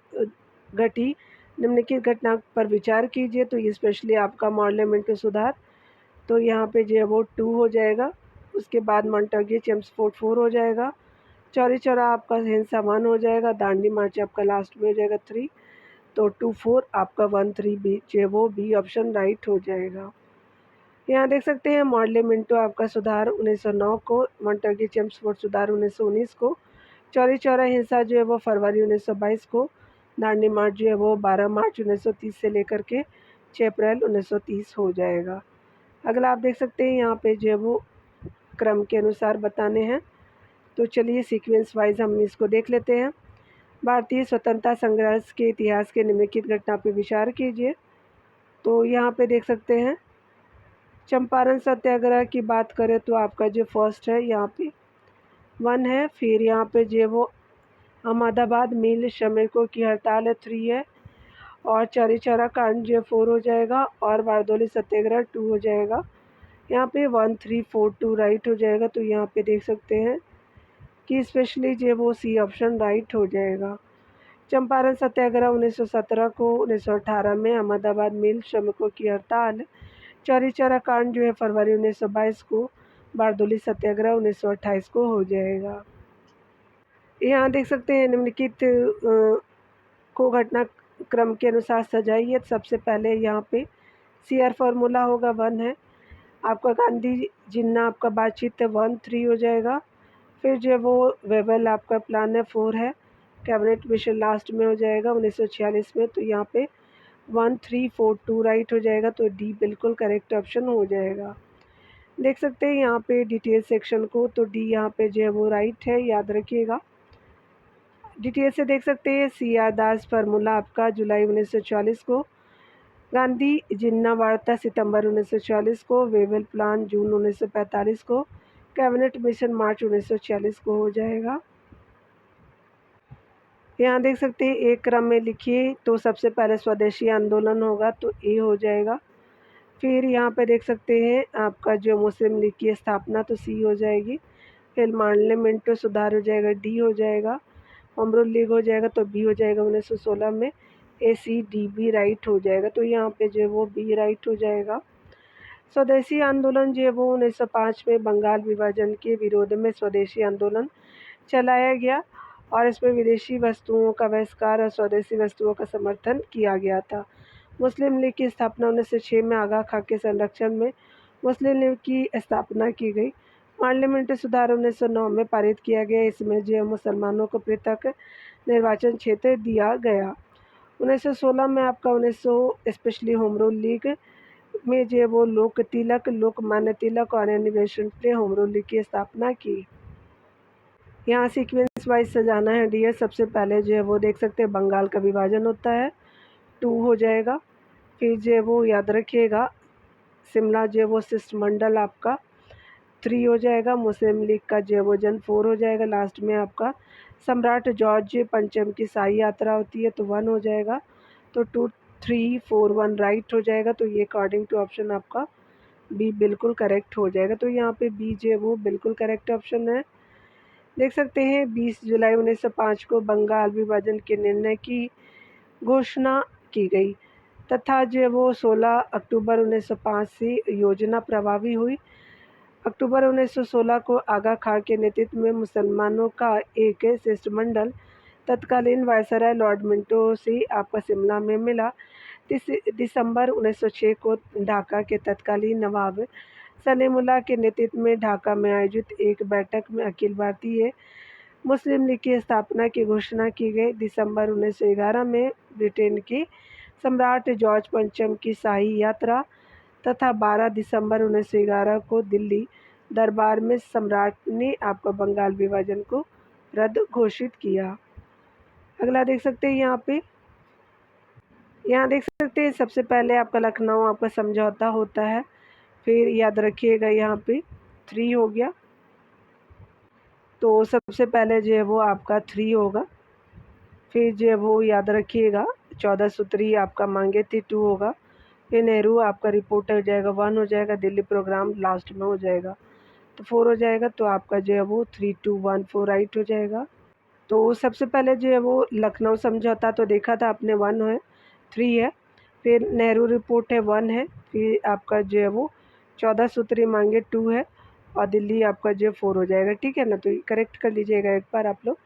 घटी निम्नलिखित घटना पर विचार कीजिए। तो ये स्पेशली आपका मॉडल सुधार, तो यहाँ पे जो है वो 2 हो जाएगा। उसके बाद मॉन्टेग्यू चेम्सफोर्ड 4 हो जाएगा। चौरी चौरा आपका हिंसा 1 हो जाएगा। दांडी मार्च आपका लास्ट में हो जाएगा 3। तो 2-4 आपका 1-3 बी जो है वो बी ऑप्शन राइट हो जाएगा। यहाँ देख सकते हैं मॉडल आपका सुधार 1909 को, मॉन्टेग्यू चेम्सफोर्ड सुधार 1919 को, चौरी चौरा हिंसा जो है वो फरवरी 1922 को, दांडी मार्च जो है वो 12 मार्च 1930 से लेकर के 6 अप्रैल 1930 हो जाएगा। अगला आप देख सकते हैं यहाँ पे जो है वो क्रम के अनुसार बताने हैं। तो चलिए सीक्वेंस वाइज हम इसको देख लेते हैं। भारतीय स्वतंत्रता संघर्ष के इतिहास के निम्नलिखित घटना पर विचार कीजिए। तो यहाँ पे देख सकते हैं चंपारण सत्याग्रह की बात करें तो आपका जो फर्स्ट है यहाँ पे 1 है। फिर यहाँ पे जो वो अहमदाबाद मिल श्रमिकों की हड़ताल है 3 है, और चौरी चौरा कांड जो 4 हो जाएगा, और बारदोली सत्याग्रह 2 हो जाएगा। यहाँ पे 1 3 4 2 राइट हो जाएगा। तो यहाँ पे देख सकते हैं कि स्पेशली जो वो सी ऑप्शन राइट हो जाएगा। चंपारण सत्याग्रह 1917 को, 1918 में अहमदाबाद मिल श्रमिकों की हड़ताल, चौरी चौरा कांड जो है फरवरी 1922 को, बारदोली सत्याग्रह 1928 को हो जाएगा। यहाँ देख सकते हैं निम्नलिखित को घटना क्रम के अनुसार सजाइए। सबसे पहले यहाँ पे CR फार्मूला होगा 1 है। आपका गांधी जिन्ना आपका बातचीत है 1-3 हो जाएगा। फिर जो वो वेबल आपका प्लान है 4 है। कैबिनेट मिशन लास्ट में हो जाएगा 1946 में। तो यहाँ पे 1-3-4-2 राइट हो जाएगा। तो डी बिल्कुल करेक्ट ऑप्शन हो जाएगा। देख सकते हैं यहाँ पे डिटेल सेक्शन को, तो डी यहाँ पे जो है वो राइट है, याद रखिएगा। डिटेल से देख सकते हैं CR दास फार्मूला आपका जुलाई 1940 को, गांधी जिन्ना वार्ता सितंबर 1940 को, वेबल प्लान जून 1945 को, कैबिनेट मिशन मार्च 1946 को हो जाएगा। यहाँ देख सकते हैं एक क्रम में लिखिए। तो सबसे पहले स्वदेशी आंदोलन होगा तो ए हो जाएगा। फिर यहाँ पे देख सकते हैं आपका जो मुस्लिम लीग की स्थापना तो सी हो जाएगी। फिर पार्लियामेंट सुधार हो जाएगा, डी हो जाएगा। होम रूल लीग हो जाएगा तो बी हो जाएगा 1916 में। ACDB राइट हो जाएगा। तो यहाँ पे जो वो बी राइट हो जाएगा। स्वदेशी आंदोलन जो वो 1905 में बंगाल विभाजन के विरोध में स्वदेशी आंदोलन चलाया गया, और इसमें विदेशी वस्तुओं का बहिष्कार और स्वदेशी वस्तुओं का समर्थन किया गया था। मुस्लिम लीग की स्थापना 1906 में आगा खां के संरक्षण में मुस्लिम लीग की स्थापना की गई। पार्लियामेंट सुधार 1909 में पारित किया गया। इसमें जो मुसलमानों को पृथक निर्वाचन क्षेत्र दिया गया। 1916 में आपका 1900 स्पेशली होम रूल लीग में जो वो लोकमान्य तिलक और एनिवेशन ने होम रूल लीग की स्थापना की। यहाँ सीक्वेंस वाइज सजाना है डियर। सबसे पहले जो है वो देख सकते हैं बंगाल का विभाजन होता है 2 हो जाएगा। फिर जो वो याद रखिएगा शिमला जो वो शिष्टमंडल आपका 3 हो जाएगा। मुस्लिम लीग का जो वो जन 4 हो जाएगा। लास्ट में आपका सम्राट जॉर्ज पंचम की शाही यात्रा होती है तो 1 हो जाएगा। तो 2 3 4 1 राइट हो जाएगा। तो ये अकॉर्डिंग टू ऑप्शन आपका बी बिल्कुल करेक्ट हो जाएगा। तो यहाँ पे बी जो वो बिल्कुल करेक्ट ऑप्शन है। देख सकते हैं 20 जुलाई 1905 को बंगाल विभाजन के निर्णय की घोषणा की गई तथा जो वो 16 अक्टूबर 1905 से योजना प्रभावी हुई। अक्टूबर 1916 को आगा खां के नेतृत्व में मुसलमानों का एक शिष्टमंडल तत्कालीन वायसराय लॉर्ड मिंटो से आपका शिमला में मिला। 30 दिसंबर 1906 को ढाका के तत्कालीन नवाब सलीमुल्लाह के नेतृत्व में ढाका में आयोजित एक बैठक में अखिल भारतीय मुस्लिम लीग की स्थापना की घोषणा की गई। दिसंबर 1911 में ब्रिटेन के सम्राट जॉर्ज पंचम की शाही यात्रा तथा 12 दिसंबर 1911 को दिल्ली दरबार में सम्राट ने आपका बंगाल विभाजन को रद्द घोषित किया। अगला देख सकते हैं यहाँ देख सकते हैं सबसे पहले आपका लखनऊ आपका समझौता होता है। फिर याद रखिएगा यहाँ पे 3 हो गया, तो सबसे पहले जो है वो आपका 3 होगा। फिर जो है वो याद रखिएगा 14 सूत्री आपका मांगे थे 2 होगा। फिर नेहरू आपका रिपोर्ट हो जाएगा 1 हो जाएगा। दिल्ली प्रोग्राम लास्ट में हो जाएगा तो 4 हो जाएगा। तो आपका जो है वो 3, 2, 1, 4 राइट हो जाएगा। तो सबसे पहले जो है वो लखनऊ समझौता तो देखा था आपने 1 है, 3 है। फिर नेहरू रिपोर्ट है 1 है। फिर आपका जो है वो 14 सूत्री मांगे 2 है और दिल्ली आपका जो 4 हो जाएगा। ठीक है ना, तो करेक्ट कर लीजिएगा एक बार आप लोग।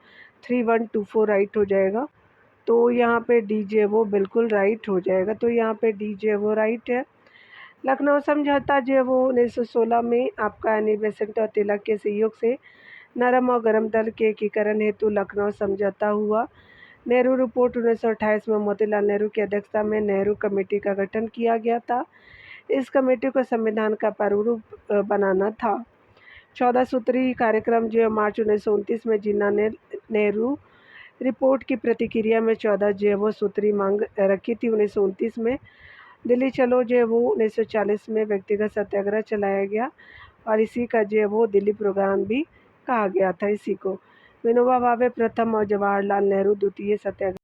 3, 1, 2, 4 राइट हो जाएगा। तो यहाँ पे डी जो है वो बिल्कुल राइट हो जाएगा। तो यहाँ पे डी जो है वो राइट है। लखनऊ समझौता जो है वो 1916 में आपका यानी बेसेंट और तिलक के सहयोग से नरम और गरम दल के एकीकरण हेतु लखनऊ समझौता हुआ। नेहरू रिपोर्ट 1928 में मोतीलाल नेहरू की अध्यक्षता में नेहरू कमेटी का गठन किया गया था। इस कमेटी को संविधान का प्रारूप बनाना था। 14 सूत्री कार्यक्रम जो है मार्च 1929 में जिन्ना ने नेहरू रिपोर्ट की प्रतिक्रिया में 14 जो है वो सूत्री मांग रखी थी 1929 में। दिल्ली चलो जो है वो 1940 में व्यक्तिगत सत्याग्रह चलाया गया और इसी का जो है वो दिल्ली प्रोग्राम भी कहा गया था। इसी को विनोबा भावे प्रथम और जवाहरलाल नेहरू द्वितीय सत्याग्रह